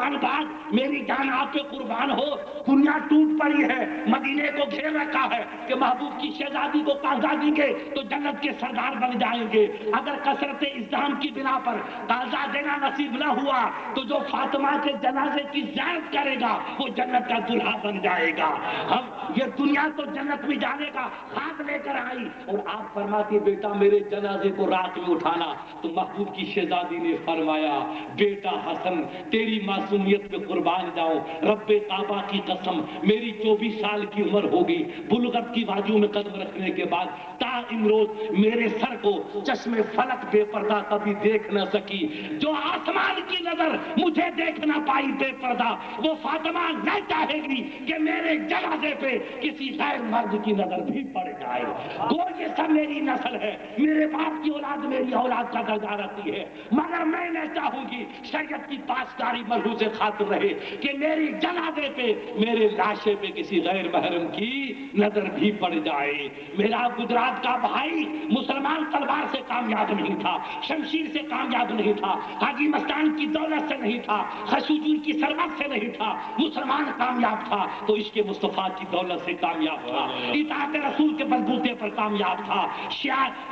قربان باز میری جان آپ پہ قربان ہو، دنیا ٹوٹ پڑی ہے، مدینے کو گھیر رکھا ہے کہ محبوب کی شہزادی کو قاضا دیں گے تو جنت کے سردار بن جائیں گے، اگر کثرت ازدحام کی بنا پر قاضا دینا نصیب نہ ہوا تو جو فاطمہ کے جنازے کی زیارت کرے گا وہ جنت کا دلہا بن جائے گا۔ ہم یہ دنیا تو جنت میں جانے کا ہاتھ لے کر آئی، اور آپ فرماتی بیٹا میرے جنازے کو رات میں اٹھانا، تو محبوب کی شہزادی نے فرمایا بیٹا حسن تیری معصومیت پہ قربان جاؤں، رب کعبہ کی قسم میری 24 سال کی عمر ہوگی، بلغت کی وادیوں میں قدم رکھنے کے بعد تا امروز میرے سر کو چشم فلک بے پردہ کبھی دیکھ نہ سکی، جو آسمان کی نظر مجھے دیکھ نہ پائی بے پردہ، وہ فاطمہ نہ چاہے گی کہ میرے جنازے پہ کسی غیر مرد کی نظر بھی پڑ جائے۔ گو یہ سب میری نسل ہے، میرے باپ کی اولاد میری اولاد کا درجہ رکھتی ہے، مگر میں نہ چاہوں گی شریعت کی پاسداری ملحوظ خاطر رہے کہ میری جنازے پہ میرے لاشے پہ کسی غیر محرم کی نظر بھی پڑ جائے۔ میرا گجرات کا بھائی مسلمان تلوار سے کامیاب نہیں تھا، شمشیر سے کامیاب نہیں تھا، حاجی مستان کی دولت سے نہیں تھا، خشوجور کی ثروت سے نہیں تھا، مسلمان کامیاب تھا تو عشق مصطفیٰ کی دولت سے کامیاب تھا، اطاعت رسول کے بلبوتے پر کامیاب تھا،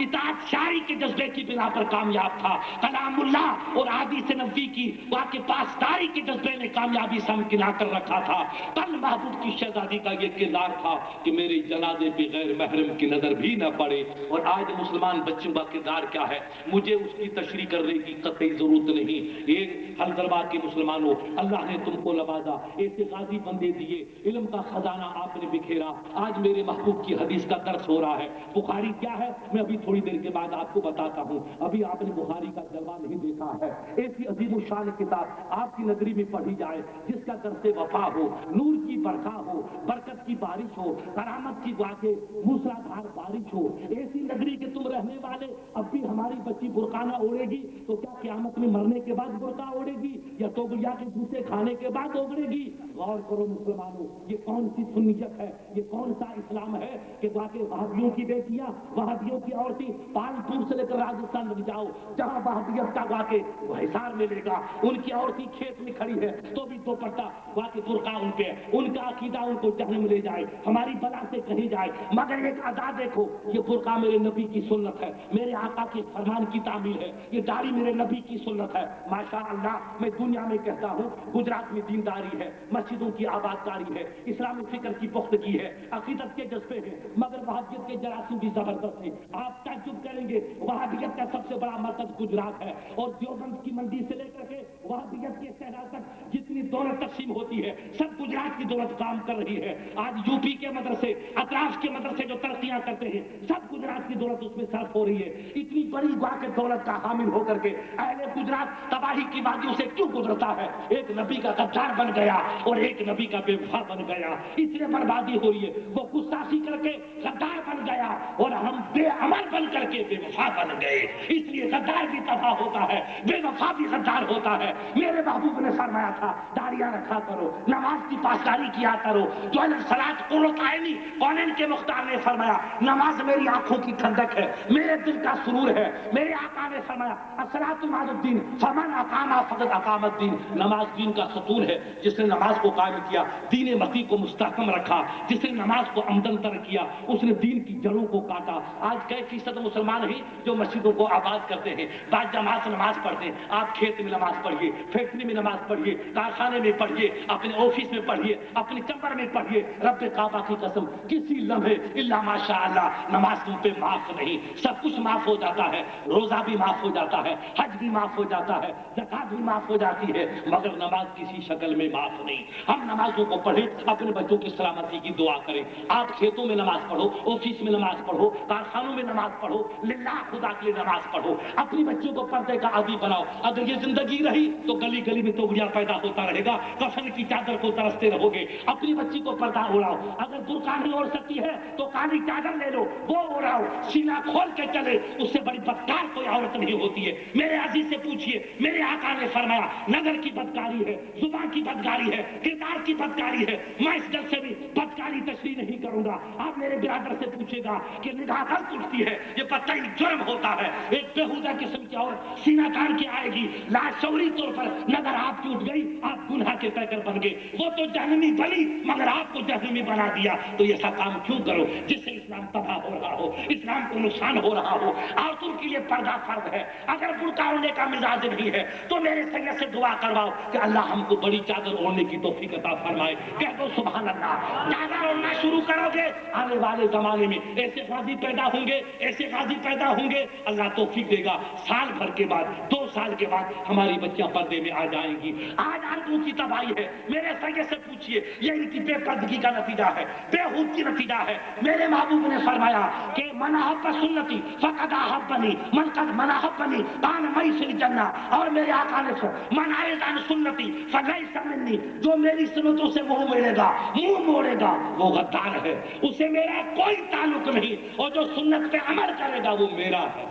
اطاعت شاعری کے جذبے کی بنا پر کامیاب تھا، کلام اللہ اور حدیث نبوی کی واقع پاسداری کے جذبے نے کامیابی سمکنا کر رکھا تھا۔ کل محبوب کی شہزادی کا یہ کردار تھا کہ میرے جنازے پہ غیر محرم کی نظر بھی نہ پڑے، اور آج مسلمان بچوں کا کردار کیا ہے مجھے اس کی تشریح کرنے کی قطعی ضرورت نہیں۔ ایک حیدرآباد کے مسلمانوں، اللہ نے تم کو نوازا، ایسے غازی بندے دیے، علم کا خزانہ آپ نے بکھیرا، آج میرے محبوب کی حدیث کا درس ہو رہا ہے۔ بخاری کیا ہے میں ابھی تھوڑی دیر کے بعد آپ کو بتاتا ہوں، ابھی آپ نے بخاری کا جلوہ نہیں دیکھا ہے۔ ایسی عظیم الشان کتاب آپ کی نظری میں پڑھی جائے جس کا درس وفا ہو، نور کی برکھا ہو، برکت کی بارش ہو، کرامت کی واقع موسلادھار بارش ہو، ایسی نگری کے تم رہنے والے، اب بھی ہماری بچی برقع نہ اوڑھے گی تو کیا قیامت میں مرنے کے بعد برقع اوڑھے گی یا توغیا کے جوتے کھانے کے بعد اوڑھے گی؟ غور کرو مسلمانوں، یہ کون سی سنیت ہے، یہ کون سا اسلام ہے کہ واقع وہابیوں کی بیٹیاں، وہابیوں کی عورتیں پالپور سے لے کر راجستھان تک جاؤ جہاں وہابیت کا واقع حصار ملے گا، ان کی عورتیں کھیت میں کھڑی ہے تو بھی دوپٹہ واقع برقع ان پہ، ان کا عقیدہ ان کو جہنم لے جائے، ہماری بلا سے کہیں جائے، مگر ایک ادا دیکھو، یہ برقع میرے نبی کی سنت ہے، میرے آقا کے فرمان کی تعمیل ہے، یہ داڑھی میرے نبی کی سنت ہے۔ ماشاء اللہ میں دنیا میں کہتا ہوں گجرات میں دینداری ہے، مسجدوں کی آباد کاری ہے، اسلامی فکر کی پختگی ہے، عقیدت کے جذبے ہیں، مگر وہابیت کے جراثیم بھی زبردست ہیں۔ آپ تعجب کریں گے وہابیت کا سب سے بڑا مرکز گجرات ہے، اور دیوبند کی منڈی سے لے کر کے وہابیت کے صحرا تک جتنی دولت تقسیم ہوتی ہے سب گجرات کی دولت کام کر رہی ہے۔ آج یو پی کے مدرسے، اطراف کے مدرسے جو ترقیاں کرتے ہیں سب گجرات کی دولت اس میں صرف ہو رہی ہے۔ اتنی بڑی واقع دولت کا حامل ہو کر کے اہل گجرات تباہی کی وادیوں سے کیوں گزرتا ہے؟ ایک نبی کا غدار بن گیا اور ایک نبی کا بے وفا بن گیا، اس لیے بربادی ہو رہی ہے۔ وہ گستاخی کر کے غدار بن گیا اور ہم بے عمل بن کر کے بے وفا بن گئے، اس لیے غدار بھی تباہ ہوتا ہے، بے وفا بھی غدار ہوتا ہے۔ میرے محبوب نے فرمایا تھا داڑیاں رکھا کرو، نماز کی پاسداری کیا کرو، جو الصلاۃ قرۃ عینی کونین کے مختار نے فرمایا نماز میری آنکھوں کی ٹھنڈک ہے، میرے دل کا سرور ہے۔ میرے آقا نے فرمایا الصلاۃ عماد الدین فمن اقام فقد اقام الدین، نماز دین کا ستون ہے، جس نے نماز کو قائم کیا دین متی کو مستحکم رکھا، جس نے نماز کو عمدن ترک کیا اس نے دین کی جڑوں کو کاٹا۔ آج کئی فیصد مسلمان ہی جو مسجدوں کو آباد کرتے ہیں، بعض جماعت نماز پڑھتے ہیں، آپ کھیت میں نماز پڑھیے، فیکٹری میں نماز پڑھیے، کارخانے میں پڑھیے، اپنے آفس میں پڑھیے، اپنے چمبر میں پڑھیے، رب کعبہ کی قسم کسی لمحے الا ماشاء اللہ نماز تم پہ معاف نہیں، سب کچھ معاف ہو جاتا ہے، روزہ بھی معاف ہو جاتا ہے، حج بھی معاف ہو جاتا ہے، زکات بھی معاف ہو جاتی ہے، مگر نماز کسی شکل میں معاف نہیں۔ ہم نمازوں کو پڑھیں، اپنے بچوں کی سلامتی کی دعا کریں۔ آپ کھیتوں میں نماز پڑھو، آفس میں نماز پڑھو، کارخانوں میں نماز پڑھو، للہ خدا کے لیے نماز پڑھو، اپنی بچوں کو پردے کا عادی بناؤ۔ اگر یہ زندگی رہی تو گلی گلی میں توغیا پیدا ہوتا رہے گا، کفن کی چادر کو ترستے رہو گے. اپنی بچی کو پردہ اڑاؤ. اگر برقع نہیں اوڑھ سکتی ہے تو کالی چادر لے لو, وہ اڑاؤ. سینہ کھول کے چلے, اس سے بڑی بدکار کوئی عورت نہیں ہوتی ہے. میرے عزیز سے پوچھئے, میرے آقا نے فرمایا نظر کی بدکاری ہے, زبان کی بدکاری ہے, کردار کی بدکاری ہے. میں اس جلسے میں بدکاری تشریح نہیں کروں گا. آپ میرے برادر سے پوچھے گا کہ نگاہ غلط اٹھتی ہے, یہ قطعی جرم ہوتا ہے. ایک بےہودہ قسم کی عورت سینہ تان کے آئے گی, لاشعوری طور پر نظر آپ کی اٹھ گئی, آپ گناہ کے پیکر بن گئے. وہ تو جہنمی بنی مگر آپ کو جہنمی بنا دیا. تو یہ ایسا کام کیوں کرو جس سے اسلام تباہ ہو رہا ہو, اسلام کو نقصان ہو رہا ہو. عورتوں کے لیے پردہ فرض ہے. اگر برقع اوڑھنے کا مزاج نہیں ہے تو میرے سید سے دعا کرواؤ کہ اللہ ہم کو بڑی چادر اوڑھنے کی توفیق عطا فرمائے. کہہ دو سبحان اللہ. چادر اوڑھنا شروع کرو گے, آنے والے زمانے میں ایسے غازی پیدا ہوں گے, ایسے غازی پیدا ہوں گے, اللہ توفیق دے گا. سال بھر کے بعد, 2 سال کے بعد ہماری بچیاں پردے میں آ جائیں گی. آج عورتوں کی تباہی ہے. میرے سید سے پوچھئے, یہ ان کی بے پردگی کا نتیجہ ہے, بےہود کی نتیجہ ہے. میرے محبوب نے فرمایا کہ من احب سنتی فقد احبنی من احبنی کان معی فی الجنہ. اور میرے آقا نے من اعرض عن سنتی فلیس منی, جو میری سنتوں سے منہ موڑے گا وہ غدار ہے, اسے میرا کوئی تعلق نہیں. اور جو سنت پہ عمل کرے گا وہ میرا ہے,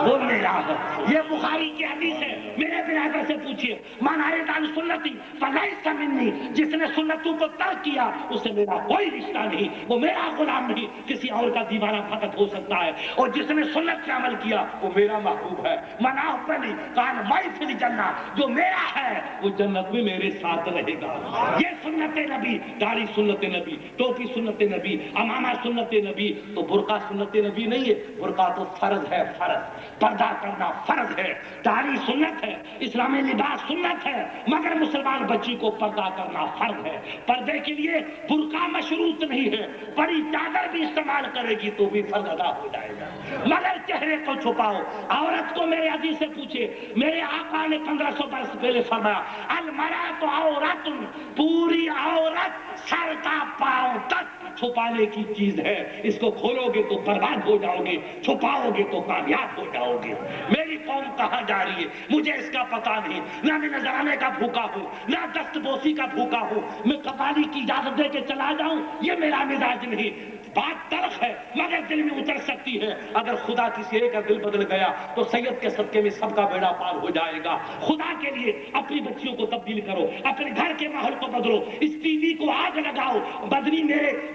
وہ میرا ہے. یہ بخاری کی حدیث ہے. میرے برادر سے پوچھئے, من اعرض عن سنتی فلیس منی, جس نے سنتوں کو ترک کیا اس سے میرا کوئی رشتہ نہیں, وہ میرا غلام نہیں. کسی اور کا دیوانہ فقط ہو سکتا ہے, اور جس نے سنت پہ عمل کیا وہ میرا محبوب ہے. من احبنی کان معی فی الجنہ, جو میرا ہے وہ جنت میں میرے ساتھ رہے گا. یہ سنت نبی, داڑھی سنت نبی, ٹوپی سنت نبی, امامہ سنت نبی. تو برقع سنت نبی نہیں ہے, برقع تو فرض ہے. فرض پردہ کرنا فرض ہے. داڑھی سنت ہے, اسلامی لباس سنت ہے, مگر مسلمان بچی کو پردہ کرنا فرض ہے. پردے کے لیے برقع مشروط نہیں ہے, بڑی چادر بھی استعمال کرے گی تو بھی فرض ادا ہو جائے گا, مگر چہرے کو چھپاؤ. عورت کو میرے عزیز سے پوچھے, میرے آقا نے 1500 برس پہلے فرمایا المرأۃ عورت, پوری عورت سر کا پاؤں تک چھپانے کی چیز ہے. اس کو کھولو گے تو برباد ہو جاؤ گے, چھپاؤ گے تو کامیاب ہو جاؤ گے. میری قوم کہاں جا رہی ہے مجھے اس کا پتہ نہیں. نہ میں نذرانے کا بھوکا ہوں, نہ دست بوسی کا بھوکا ہوں. میں قوالی کی اجازت دے کے چلا جاؤں, یہ میرا مزاج نہیں. بات تلخ ہے مگر دل میں اتر سکتی ہے. اگر خدا کسی ایک کا دل بدل گیا تو سید کے صدقے میں سب کا بیڑا پار ہو جائے گا. خدا کے لیے اپنی بچیوں کو تبدیل کرو, اپنے گھر کے ماحول کو بدلو. اس ٹی وی کو آگ لگاؤ.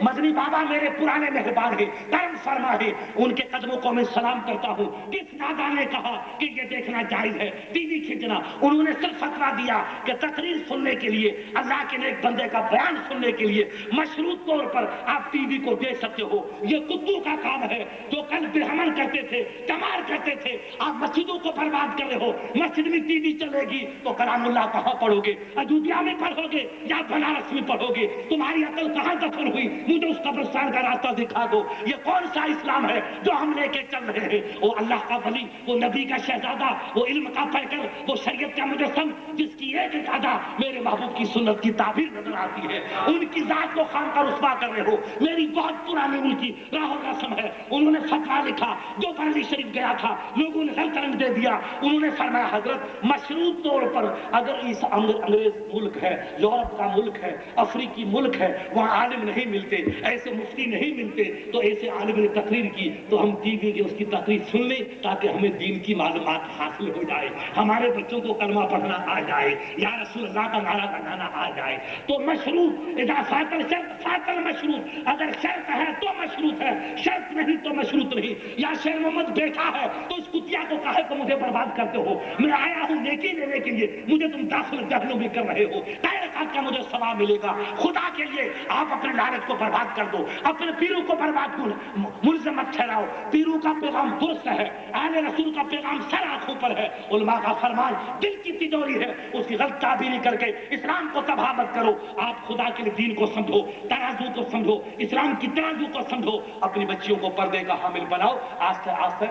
مدنی بابا میرے پرانے مہربان ہیں, کرم فرما ہے, ان کے قدموں کو میں سلام کرتا ہوں. کس نادا نے کہا کہ یہ دیکھنا جائز ہے ٹی وی کھینچنا؟ انہوں نے صرف فتویٰ دیا کہ تقریر سننے کے لیے, اللہ کے نیک بندے کا بیان سننے کے لیے مشروط طور پر آپ ٹی وی کو دیکھ سکتے ہو. یہ کتوں کا کام ہے جو کل برہمن کرتے تھے, چمار کرتے تھے. آپ مسجدوں کو برباد کر رہے ہو. مسجد میں ٹی وی چلے گی تو کلام اللہ کہاں پڑھو گے؟ اجودھیا میں پڑھو گے یا بنارس میں پڑھو گے؟ تمہاری عقل کہاں دفن ہوئی؟ مجھے اس قبرستان کا راستہ دکھا دو. یہ کون سا اسلام ہے جو ہم لے کے چل رہے ہیں؟ وہ اللہ کا ولی, وہ نبی کا شہزادہ, وہ علم کا پیکر, وہ شریعت کا مجسم, جس کی ایک ادا میرے محبوب کی سنت کی تعبیر نظر آتی ہے. ان کی ذات کو خام کا رسوا کر رہے ہو. میری بہت پرانی ان کی راہ رسم ہے. انہوں نے فتویٰ لکھا, جو بریلی شریف گیا تھا لوگوں نے غلط رنگ دے دیا. انہوں نے فرمایا حضرت مشروط طور پر اگر اس انگریز ملک ہے, یورپ کا ملک ہے, افریقی ملک ہے, وہاں عالم نہیں ملتے, ایسے مفتی نہیں ملتے, تو ایسے عالم نے تقریر کی تو ہم ٹی وی کی اس کی تقریر سن لیں تاکہ ہمیں دین کی معلومات حاصل ہو جائے, ہمارے بچوں کو کلمہ پڑھنا آ جائے, یا رسول اللہ کا نعرہ لگانا آ جائے. تو مشروط اذا فات الشرط فات المشروط, اگر شرط ہے تو مشروط ہے, شرط نہیں تو مشروط نہیں. یا شیر محمد بیٹھا ہے تو اس کتیا کو کہے تو مجھے برباد کرتے ہو, میں آیا ہوں نیکی لینے کے لیے, مجھے تم داخل جہنم میں کر رہے ہو. رکعت کا مجھے ثواب ملے گا. خدا کے لیے آپ اپنے لعنت کو برباد کر دو, اپنے پیروں کو برباد کر, ملزم مت ٹھہراؤ. پیروں کا پیغام درست ہے, آل رسول کا پیغام سر آنکھوں پر ہے, علماء کا فرمان دل کی تجوری ہے, اس کی غلط تعبیری کر کے اسلام کو تباہ مت کرو. آپ خدا کے لیے دین کو سمجھو, ترازو کو سمجھو, اسلام کی ترازو کو سمجھو, اپنی بچیوں کو پردے کا حامل بناؤ. آستہ آستہ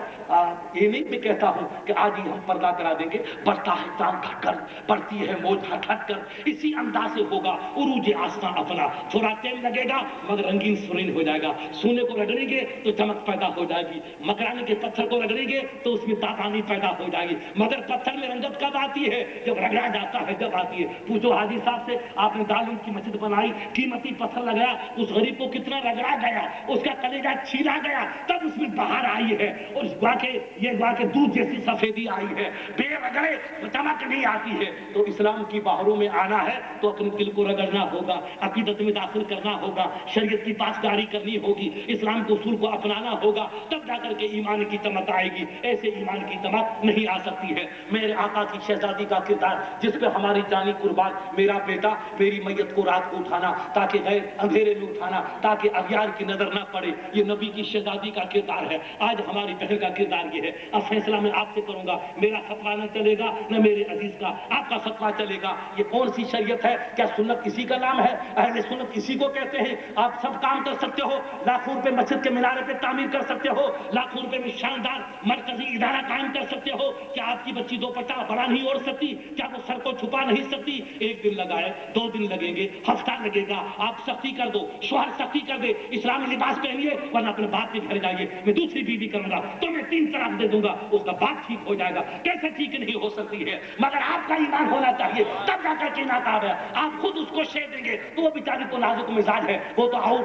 یہ نہیں میں کہتا ہوں کہ آج ہی ہم پردہ کرا دیں گے, بڑھتا ہے تان گھٹ کر, بڑھتی ہے موج ہٹ ہٹ کر, اسی انداز انداز سے ہوگا عروج آستاں اپنا. تھوڑا ٹائم لگے گا مگر رنگین سرین ہو جائے گا. سونے کو رگڑیں گے تو چمک پیدا ہو جائے گی, مکرانے کے پتھر کو رگڑیں گے تو اس میں تازانی پیدا ہو جائے گی. مگر پتھر میں رنگت کب آتی ہے؟ جب رگڑا جاتا ہے, جب آتی ہے. پوچھو حاجی صاحب سے, آپ نے دارالعلوم کی مسجد بنائی, قیمتی پتھر لگایا, اس غریب کو کتنا رگڑا گیا, اس کا کلیجہ چھیلا گیا, تب اس میں بہار آئی ہے اور یہ گوا کے دودھ جیسی سفیدی آئی ہے. بے رگڑے چمک نہیں آتی ہے. تو اسلام کی بہاروں میں آنا ہے تو اپنے دل کو رگڑنا ہوگا, عقیدت میں داخل کرنا ہوگا, شریعت کی پاسداری کرنی ہوگی, اسلام کے اصول کو اپنانا ہوگا, تب جا کر کے ایمان کی چمک آئے گی. ایسے ایمان کی چمک نہیں آ سکتی ہے. میرے آقا کی شہزادی کا کردار جس پہ ہماری جانی قربان, میرا بیٹا میری میت کو رات کو اٹھانا تاکہ غیر اندھیرے میں اٹھانا تاکہ اغیار کی نظر نہ پڑے, یہ نبی کی شہزادی کا کردار ہے. آج ہماری بہن کا کردار یہ ہے. اب فیصلہ میں آپ سے کروں گا, میرا فتویٰ نہ چلے گا نہ میرے عزیز کا, آپ کا فتویٰ چلے گا. یہ کون سی شریعت ہے؟ کیا سنت کسی کا نام ہے؟ اہل سنت کسی کو کہتے ہیں؟ آپ سب کام کر سکتے ہو, لاکھوں روپے مسجد کے مینارے پہ تعمیر کر سکتے ہو, لاکھوں روپے میں شاندار مرکزی ادارہ قائم کر سکتے ہو. کیا آپ کی بچی دوپٹہ بڑا نہیں اوڑھ سکتی؟ کیا وہ سر کو چھپا نہیں سکتی؟ ایک دن لگائے, 2 دن لگیں گے, ہفتہ لگے گا, آپ سختی کر دو, شوہر سختی کر دے, اسلامی لباس پہنیے ورنہ اپنے باپ کے گھر جائیے, میں دوسری بیوی کروں گا تو میں 3 طلاق دے دوں گا, اس کا باپ ٹھیک ہو جائے گا. کیسے ٹھیک نہیں ہو سکتی ہے؟ مگر آپ کا ایمان ہونا چاہیے, تب جا کر کے ناکام ہے. آپ خود اس کو شے دیں گے تو وہ بیچاری تو نازک مزاج ہے, وہ تو اور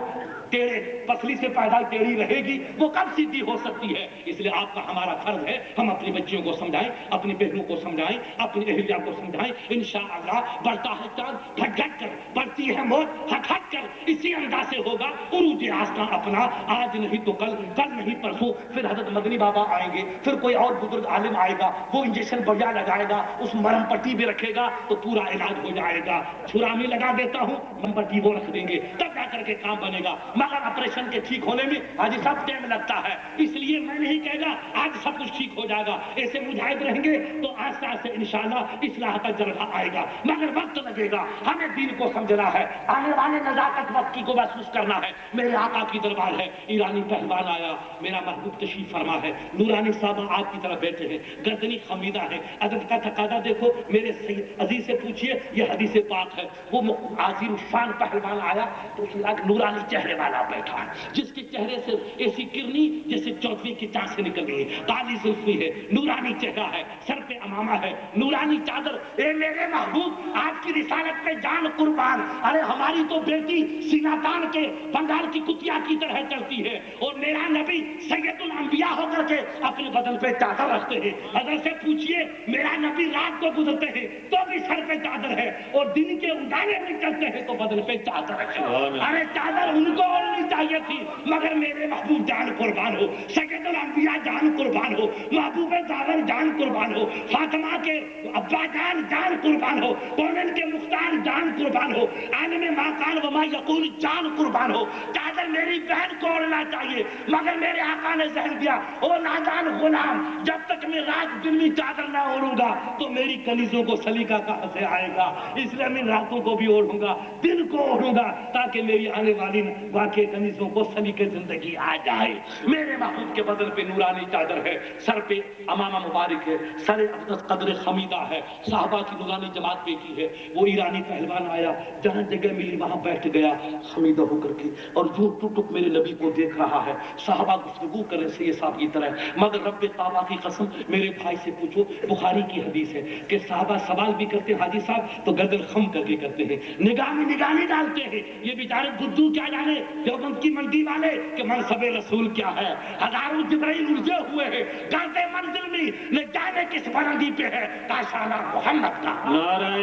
ٹیڑے پسلی سے پیدا ٹیڑھی رہے گی, وہ کب سیدھی ہو سکتی ہے؟ اس لیے آپ کا ہمارا فرض ہے ہم اپنی بچیوں کو سمجھائیں, اپنی بہنوں کو سمجھائیں, اپنی اہلیہ کو سمجھائیں. انشاءاللہ بڑھتا ہے چاند گھٹ گھٹ کر, بڑھتی ہے موت ہٹ ہٹ کر. اسی انداز سے ہوگا عروج آستاں اپنا, آج نہیں تو کل, کل نہیں پرسوں. پھر حضرت مدنی بابا آئیں گے, پھر کوئی اور بزرگ عالم آئے گا, وہ انجیکشن بڑھیا لگائے گا, اس مرہم پٹی بھی رکھے گا تو پورا علاج ہو جائے گا. چھرا میں لگا دیتا ہوں, مرہم پٹی وہ رکھ دیں گے, تب جا کر کے کام بنے گا. مگر آپریشن کے ٹھیک ہونے میں حاجی صاحب ٹائم لگتا ہے. اس لیے میں نہیں کہے گا آج سب کچھ ٹھیک ہو جائے گا. ایسے مجاہد رہیں گے تو آہستہ آہستہ انشاءاللہ اصلاح کا جذبہ آئے گا, مگر وقت لگے گا. ہمیں دین کو سمجھنا ہے, آنے والے نزاکت وقت کی کو محسوس کرنا ہے. میرے آقا کی دربار ہے, ایرانی پہلوان آیا, میرا محبوب تشریف فرما ہے, نورانی صاحب آپ کی طرف بیٹھے ہیں, گردنی خمیدہ ہے, ادب کا تقاضا دیکھو. میرے عزیز سے پوچھئے, یہ حدیث پاک ہے. وہ عظیم شان پہلوان آیا تو نورانی چہرے والا بیٹھا ہے, جس کے چہرے سے ایسی کرنی جیسے چوتھویں کی چاند سے نکل گئی ہے, کالی زلفی ہے, نورانی چہرہ ہے, سر پہ امامہ ہے, نورانی چادر. اے میرے محبوب آپ کی رسالت پہ جان قربان. ارے ہماری تو بیٹی سینہ تان کے بنگال کی کتیا کی طرح چلتی ہے, اور میرا نبی سید الانبیاء ہو کر کے اپنے بدن پہ چادر رکھتے ہیں. حضرت سے پوچھئے, میرا نبی رات کو گزرتے ہیں تو بھی سر پہ چادر ہے, اور دن کے اجالے میں چلتے ہیں تو بدن پہ چادر ہے. ارے چادر ان کو اوڑھنی چاہیے تھی, مگر میرے محبوب جان قربان ہو, سید الانبیاء جان قربان ہو, محبوب زاور جان قربان ہو, فاطمہ کے ابا جان قربان ہو, کونین کے مختار جان قربان ہو, عالم ما قال و ما یقول جان قربان ہو. چادر میری بہن کو اوڑھنا چاہیے, مگر میرے آقا نے ذہن دیا, او نادان غلام, جب تک میں رات دن میں چادر نہ اوڑھوں گا تو میری کنیزوں کو سلیقہ کہاں سے آئے گا. اس لیے میں راتوں کو بھی اوڑھوں گا, دن کو اوڑھوں گا, تاکہ میری آنے والی واقع کنیزوں کو سلیقے زندگی آ جائے. میرے محبوب کے بدن پہ نورانی چادر ہے, سر پہ امامہ مبارک ہے, سر اقدس قدر خمیدہ ہے, صحابہ کی نورانی جماعت بیٹھی ہے. وہ ایرانی پہلوان آیا, جہاں جگہ ملی وہاں بیٹھ گیا خمیدہ ہو کر کے, اور یوں ٹک ٹک میرے نبی کو دیکھ رہا ہے. صحابہ گفتگو کریں سے یہ صاحب کی طرح, مگر رب کعبہ کی قسم میرے بھائی سے پوچھو, بخاری کی حدیث ہے کہ صحابہ سوال بھی کرتے ہیں حاجی صاحب تو گردن خم کر کے کرتے ہیں, نگاہ میں نگاہ نہیں ڈالتے ہیں. یہ بیچارے بدھو کیا جانے دیوبند کی منڈی والے کہ منصب رسول کیا ہے. ہزاروں جبرائیل الجھے ہوئے ہیں گردے منزل میں, نہ جانے کس بلندی پہ ہے کاشانہ محمد کا. نعرہ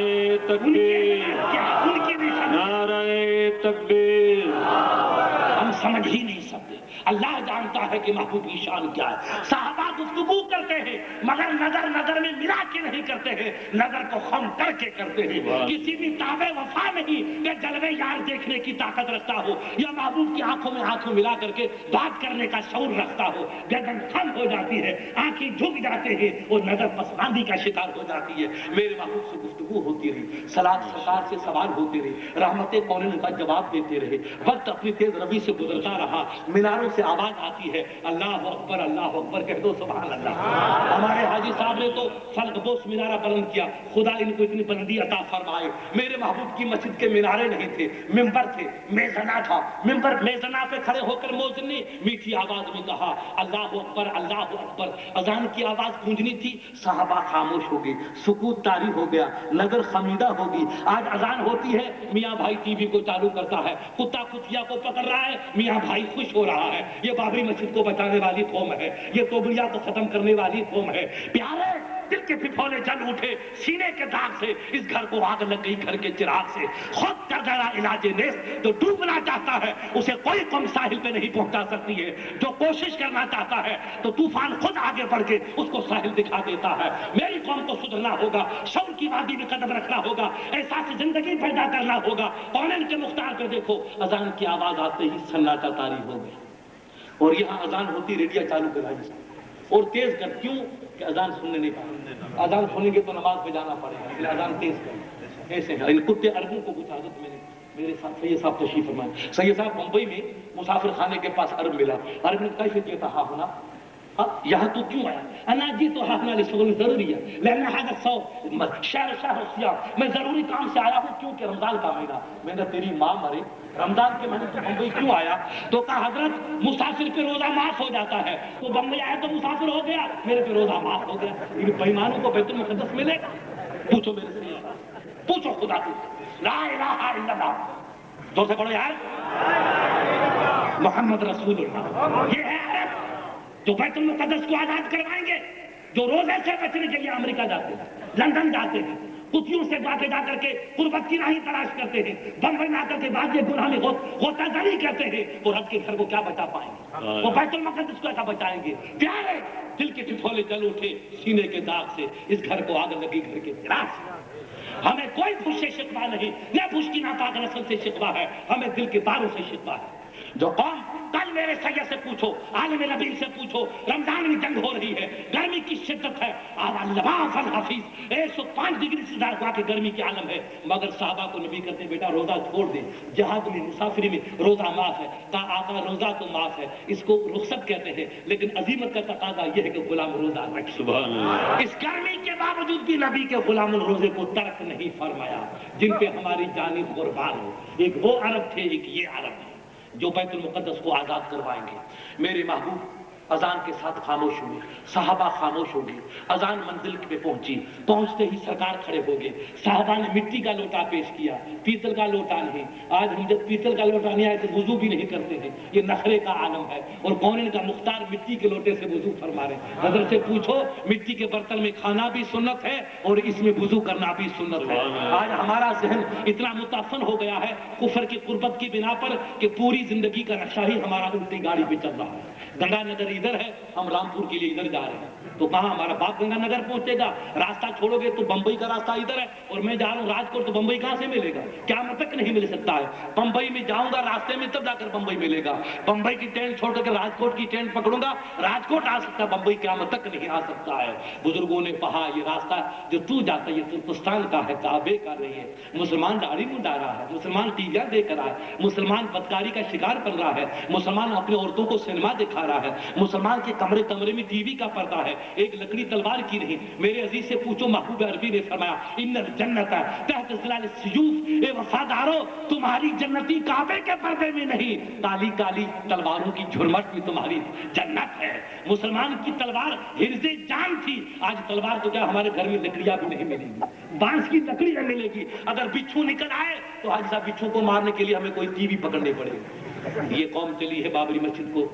تکبیر, ان کی نعرہ تکبیر. ہم سمجھ ہی نہیں سکتے. اللہ جانتا ہے کہ محبوب کی شان کیا ہے. صحابہ گفتگو کرتے ہیں مگر نظر نظر میں ملا کے نہیں کرتے ہیں, نظر کو خم کر کے کرتے ہیں. کسی بھی تابع وفا نہیں کہ جلوے یار دیکھنے کی طاقت رکھتا ہو یا محبوب کی آنکھوں میں آنکھوں ملا کر کے بات کرنے کا شعور رکھتا ہو. گردن خم ہو جاتی ہے, آنکھیں جھک جاتے ہیں اور نظر پسماندگی کا شکار ہو جاتی ہے. میرے محبوب سے گفتگو ہوتی رہی, سلام سرکار سے سوال ہوتے رہے, رحمت کونین کا جواب دیتے رہے. وقت اپنی تیز روی سے گزرتا رہا, میناروں سے آواز آتی ہے اللہ اکبر کہہ دو سبحان اللہ. ہمارے حاجی صاحب نے تو فلک بوس مینارہ بلند کیا, خدا ان کو اتنی بلندی عطا فرمائے. میرے محبوب کی مسجد کے مینارے نہیں تھے, ممبر تھے, میزنا تھا. ممبر میزنا پہ کھڑے ہو کر مؤذن نے میٹھی آواز میں کہا اللہ اکبر اللہ اکبر. اذان کی آواز گونجنی تھی, صحابہ خاموش ہو گئے, سکوت طاری ہو گیا, نظر خمیدہ ہوگی. آج اذان ہوتی ہے, میاں بھائی ٹی وی کو چالو کرتا ہے, کتا کتیا کو پکڑ رہا ہے, میاں بھائی خوش ہو رہا ہے. یہ بابری مسجد کو بچانے والی قوم ہے, یہ توبریا کو ختم کرنے والی قوم ہے. پیارے دل کے پھپھولے جل اٹھے سینے کے داغ سے, اس گھر کو آگ لگ گئی گھر کے چراغ سے. خود کر ذرا علاج نیست, جو ڈوبنا چاہتا ہے اسے کوئی قوم ساحل پہ نہیں پہنچا سکتی ہے. جو کوشش کرنا چاہتا ہے تو طوفان خود آگے بڑھ کے اس کو ساحل دکھا دیتا ہے. میری قوم کو سدھرنا ہوگا, شعور کی وادی میں قدم رکھنا ہوگا, احساس زندگی پیدا کرنا ہوگا. کونین کے مختار پہ دیکھو, اذان کی آواز آتے ہی سناٹا طاری ہو گیا. اور یہاں اذان ہوتی ریڈیو چالو کرائی اور تیز کر, کیوں کہ اذان سننے نہیں پائے. اذان سنیں گے تو نماز پہ جانا پڑے گا, اس لیے اذان تیز کر. ایسے ہیں ان کتے عربوں کو کچھ عادت میں نے میرے ساتھ سید صاحب تشریف فرمائے. سید صاحب بمبئی میں مسافر خانے کے پاس عرب ملا. عرب نے کیسے کیا تھا ہاں ہونا یہاں تو کیوں آیا؟ انا جی تو ہاں شغل ضروری ہے, لینا حاجت سو شہر سیاح, میں ضروری کام سے آیا ہوں کیونکہ رمضان کا مہینہ. میں نے تیری ماں مرے, رمضان کے مہینے تو بمبئی کیوں آیا؟ تو کہا حضرت مسافر پہ روزہ معاف ہو جاتا ہے, تو بمبئی آیا تو مسافر ہو گیا, میرے پہ روزہ معاف ہو گیا. ان بےایمانوں کو بیت المقدس ملے گا؟ پوچھو میرے سے, پوچھو خدا سے. لا الہ الا اللہ, جو سے پڑھو یار محمد رسول اللہ. یہ ہے عرب جو بیت المقدس کو آزاد کروائیں گے, جو روزے سے بچنے کے لیے امریکہ جاتے ہیں, لندن جاتے ہیں, کتیوں سے جا کر کے قربت کی راہیں تلاش کرتے ہیں, بمبئی میں آ کر کے بعد یہ گناہ میں غوطہ زنی کرتے ہیں. وہ رب کے گھر کو کیا بچا پائیں گے؟ وہ بیت المقدس کو کیا بچائیں گے؟ پیارے دل کے ٹھٹھولے جل اٹھے سینے کے داغ سے, اس گھر کو آگ لگی گھر کے چراغ سے. ہمیں کوئی بھوش سے شکوا نہیں, نہ بھوش کی ناپاک نسل سے شکوا ہے, ہمیں دل کے داروں سے شکوا ہے. جو قوم کل میرے سید سے پوچھو, عالم نبیل سے پوچھو, رمضان میں جنگ ہو رہی ہے, گرمی کی شدت ہے, لباس الحفیظ 105 ڈگری سے زیادہ کے گرمی کی عالم ہے, مگر صحابہ کو نبی کہتے ہیں بیٹا روزہ چھوڑ دے, جہاد میں مسافری میں روزہ معاف ہے. کہا آقا روزہ تو معاف ہے, اس کو رخصت کہتے ہیں, لیکن عزیمت کا تقاضا یہ ہے کہ غلام روزہ رکھے. سبحان اللہ. اس گرمی کے باوجود بھی نبی کے غلام الروزے کو ترک نہیں فرمایا, جن پہ ہماری جانی قربان ہو. ایک وہ عرب تھے, ایک یہ عرب ہے جو بیت المقدس کو آزاد کروائیں گے. میرے محبوب اذان کے ساتھ خاموش ہوئے, صحابہ خاموش ہو گئے. اذان منزل پہ پہنچی, پہنچتے ہی سرکار کھڑے ہو گئے. صحابہ نے مٹی کا لوٹا پیش کیا, پیتل کا لوٹا نہیں. آج ہم جب پیتل کا لوٹا نہیں آئے تو وضو بھی نہیں کرتے ہیں, یہ نخرے کا عالم ہے. اور کونین کا مختار مٹی کے لوٹے سے وضو فرما رہے ہیں. حضرت سے پوچھو, مٹی کے برتن میں کھانا بھی سنت ہے اور اس میں وضو کرنا بھی سنت ہے. آج ہمارا ذہن اتنا متعفن ہو گیا ہے کفر کی قربت کی بنا پر کہ پوری زندگی کا نقشہ ہی ہمارا الٹی گاڑی پہ چل رہا ہے. گنگا نگر ادھر ہے, ہم رامپور کے لیے ادھر جا رہے ہیں, تو کہاں ہمارا باپ گنگا نگر پہنچے گا؟ راستہ چھوڑو گے تو بمبئی کا راستہ ادھر ہے, اور میں جا رہا ہوں راجکوٹ, تو بمبئی کہاں سے ملے گا؟ کیا مت تک نہیں مل سکتا ہے. بمبئی میں جاؤں گا راستے میں تب جا کر بمبئی ملے گا. بمبئی کی ٹرین چھوڑ کر راجکوٹ کی ٹرین پکڑوں گا, راجکوٹ آ سکتا, بمبئی قیامت تک نہیں آ سکتا ہے. بزرگوں نے کہا یہ راستہ جو تو جاتا ہے یہ ترکستان کا ہے, کعبے کا نہیں ہے. مسلمان داڑھی منڈا رہا ہے, مسلمان ٹیویاں دیکھ رہا ہے, مسلمان بدکاری کا شکار بن رہا ہے, مسلمان اپنی عورتوں کو سنیما دکھا رہا ہے, مسلمان کے کمرے کمرے میں ٹی وی کا پردہ ہے, ایک لکڑی تلوار کی نہیں. میرے عزیز سے پوچھو, محبوب عربی نے فرمایا ان الجنت تحت ظلال السیوف, اے وفادارو تمہاری جنتی کعبے کے پردے میں نہیں, کالی کالی تلواروں کی جھرمٹ میں تمہاری جنت ہے. مسلمان کی تلوار حرز جان تھی, آج تلوار تو کیا ہمارے گھر میں لکڑیاں بھی نہیں ملیں گی, بانس کی لکڑی نہ ملے گی. اگر بچھو نکل آئے تو آج صاحب بچھو کو مارنے کے لیے ہمیں کوئی ٹی وی پکڑنے پڑے گی. یہ قوم چلی ہے بابری مسجد کو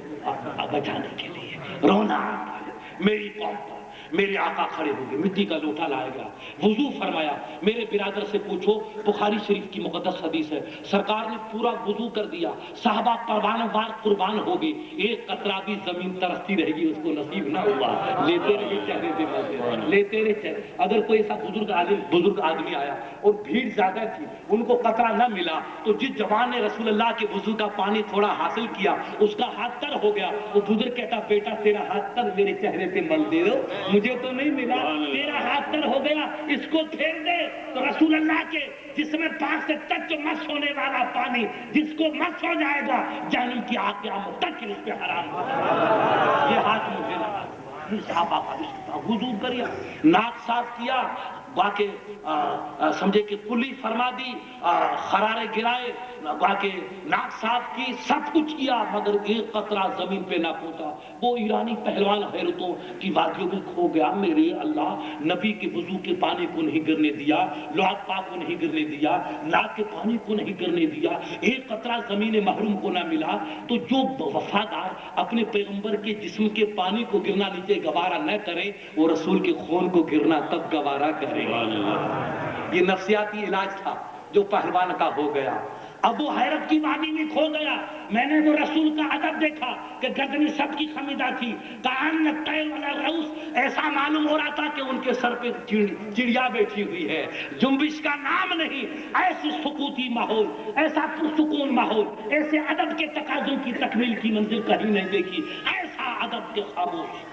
بچانے کے لیے, رونا آتا ہے میری قوم پر. میرے آقا کھڑے ہو گئے، مٹی کا لوٹا لایا گیا، وضو فرمایا. میرے برادر سے پوچھو، بخاری شریف کی مقدس حدیث ہے، سرکار نے پورا وضو کر دیا، صحابہ پروانوں وار قربان ہو گئے، ایک قطرہ بھی زمین ترستی رہے گی اس کو نصیب نہ ہوا. لیتے رہے چہرے پہ ملتے، لیتے رہے چہرے. اگر کوئی ایسا بزرگ آدمی آیا اور بھیڑ زیادہ تھی، ان کو قطرہ نہ ملا، تو جس جوان نے رسول اللہ کے وضو کا پانی تھوڑا حاصل کیا، اس کا ہاتھ تر ہو گیا. وہ بزرگ کہتا بیٹا تیرا ہاتھ تر میرے چہرے پہ مل دے دو، مجھے تو نہیں ملا، تیرا ہاتھ تر ہو گیا، اس کو پھیر دے. تو رسول اللہ کے جسم پاک سے ٹچ مس ہونے والا پانی جس کو مس ہو جائے گا جہنم کی آگ قیامت تک اس پہ حرام ہو جائے گا. یہ ہاتھ مجھے لگا، صحابہ کا رشتہ تھا. وضو کریا، ناک صاف کیا، باقی سمجھے کہ کلی فرما دی، خرارے گرائے، باقی ناک صاف کی، سب کچھ کیا، مگر ایک قطرہ زمین پہ نہ پہنچا. وہ ایرانی پہلوان حیرتوں کی وادیوں میں کھو گیا. میرے اللہ، نبی کے وضو کے پانی کو نہیں گرنے دیا، لعاب پاک کو نہیں گرنے دیا، ناک کے پانی کو نہیں گرنے دیا، ایک قطرہ زمین محروم کو نہ ملا. تو جو وفادار اپنے پیغمبر کے جسم کے پانی کو گرنا نیچے گوارا نہ کرے، وہ رسول کے خون کو گرنا تب گوارا کرے. یہ نفسیاتی علاج تھا جو پہلوان کا ہو گیا. ابو حیرت کی وادی میں کھو گیا. میں نے وہ رسول کا ادب دیکھا کہ گردنی سب کی خمیدہ تھی، کان طیر والا روس، ایسا معلوم ہو رہا تھا کہ ان کے سر پہ چڑیا بیٹھی ہوئی ہے. جنبش کا نام نہیں، ایسی سکوتی ماحول، ایسا پرسکون ماحول، ایسے ادب کے تقاضوں کی تکمیل کی منزل کہیں نہیں دیکھی. ایسا ادب کے خاموش،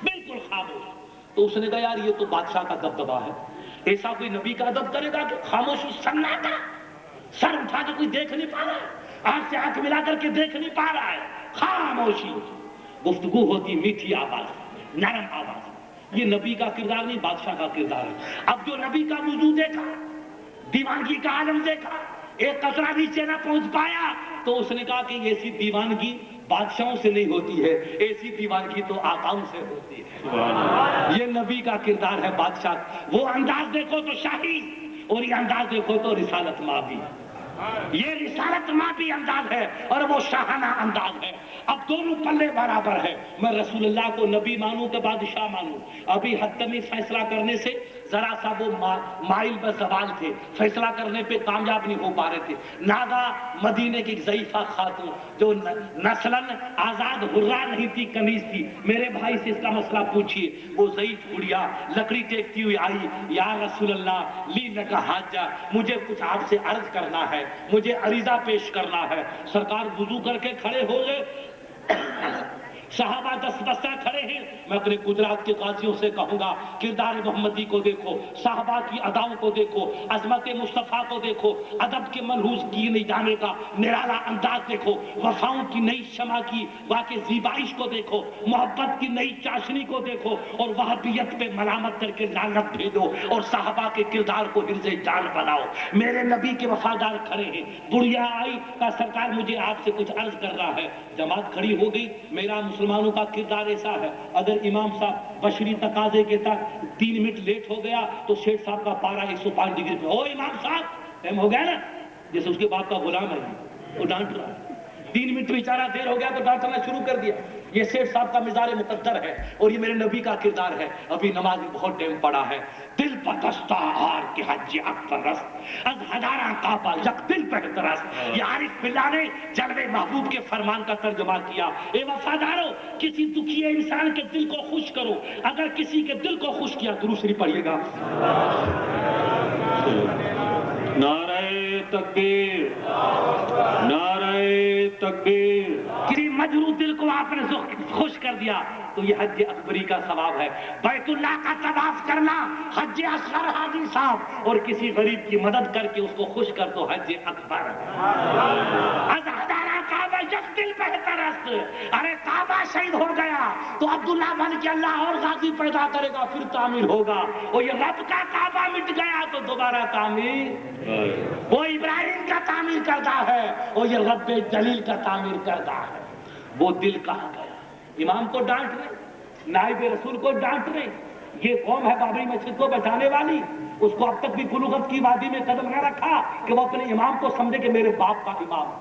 بالکل خاموش. تو اس نے کہا یار یہ تو بادشاہ کا دبدبا ہے، ایسا کوئی نبی کا ادب کرے گا کہ خاموشی سناٹا، سر اٹھا کے کوئی دیکھ نہیں پا رہا ہے، آنکھ سے آنکھ ملا کر کے دیکھ نہیں پا رہا ہے، خاموشی. گفتگو ہوتی میٹھی آواز، نرم آواز. یہ نبی کا کردار نہیں، بادشاہ کا کردار ہے. اب جو نبی کا وضو دیکھا، دیوانگی کا عالم دیکھا، ایک قطرہ نیچے نہ پہنچ پایا، تو اس نے کہا کہ ایسی دیوانگی بادشاہوں سے نہیں ہوتی ہے، ایسی دیوانگی تو آقاؤں سے ہوتی ہے. یہ نبی کا کردار ہے، بادشاہ. وہ انداز دیکھو تو شاہی، اور یہ انداز دیکھو تو رسالت مابی. یہ رسالت مابی انداز ہے اور وہ شاہانہ انداز ہے. اب دونوں پلے برابر ہے. میں رسول اللہ کو نبی مانوں کہ بادشاہ مانوں؟ ابھی حتمی فیصلہ کرنے سے ذرا سا وہ مائل بہ زوال تھے، فیصلہ کرنے پہ کامیاب نہیں ہو پا رہے تھے. ناگا مدینے کی ضعیفہ خاتون جو نسلاً آزاد حرہ نہیں تھی، کنیز تھی، میرے بھائی سے اس کا مسئلہ پوچھیے. وہ ضعیف گڑیا لکڑی ٹیکتی ہوئی آئی، یا رسول اللہ لی لکا حاجہ، مجھے کچھ آپ سے عرض کرنا ہے، مجھے عریضہ پیش کرنا ہے. سرکار وضو کر کے کھڑے ہو گئے، صحابہ دس بستہ کھڑے ہیں. میں اپنے گجرات کے قاضیوں سے کہوں گا کردار محمدی کو دیکھو، صحابہ کی اداؤں کو دیکھو، عظمت مصطفیٰ کو دیکھو، ادب کے منحوس کیے نہیں جانے کا نرالا انداز دیکھو، وفاؤں کی نئی شمع کی واقع زیبائش کو دیکھو، محبت کی نئی چاشنی کو دیکھو، اور وہابیت پہ ملامت کر کے لعنت بھیجو اور صحابہ کے کردار کو حرز جان بناؤ. میرے نبی کے وفادار کھڑے ہیں. بڑھیا آئی کہ سرکار مجھے آپ سے کچھ عرض کر رہا ہے. جماعت کھڑی ہو گئی. میرا مسلمانوں کا کردار ایسا ہے، اگر امام صاحب بشری تقاضے کے تحت 3 منٹ لیٹ ہو گیا تو شیخ صاحب کا پارا 105 ڈگری پہ، او امام صاحب ٹائم ہو گیا نا، جیسے اس کے بعد کا غلام ہے وہ ڈانٹ رہا ہے. 3 منٹ بیچارہ دیر ہو گیا تو ڈانٹنا شروع کر دیا. یہ شیخ صاحب کا مزاج مقدر ہے اور یہ میرے نبی کا کردار ہے. ابھی نماز میں بہت ٹائم پڑا ہے. دل پتشتا آر کے حج اکبر رست از ہزارہ کعبہ یک دل بہتر است. یہ عارف باللہ نے جلوے محبوب کے فرمان کا ترجمہ کیا. اے وفادارو، کسی دکھی انسان کے دل کو خوش کرو. اگر کسی کے دل کو خوش کیا درود شریف پڑھیے گا. نعرہ تکبیر، نعرہ تکبیر. کسی مجروح دل کو آپ نے خوش کر دیا تو یہ حج اکبری کا ثواب ہے. بیت اللہ کا طواف کرنا حج اصغر حاجی صاحب، اور کسی غریب کی مدد کر کے اس کو خوش کر تو حج اکبر. از ہزارہ کعبہ یک دل بہتر است. ارے کعبہ شہید ہو گیا تو عبداللہ بن کے اللہ اور غازی پیدا کرے گا، پھر تعمیر ہوگا. اور یہ رب کا کعبہ مٹ گیا تو دوبارہ تعمیر، وہ ابراہیم کا تعمیر کرتا ہے اور یہ رب جلیل کا تعمیر کرتا ہے. وہ دل کہاں گیا؟ امام کو ڈانٹ رہے، نائب رسول کو ڈانٹ رہے. یہ قوم ہے بابری مسجد کو بچانے والی، اس کو اب تک بھی بلوغت کی وادی میں قدم نہ رکھا کہ وہ اپنے امام کو سمجھے کہ میرے باپ کا امام.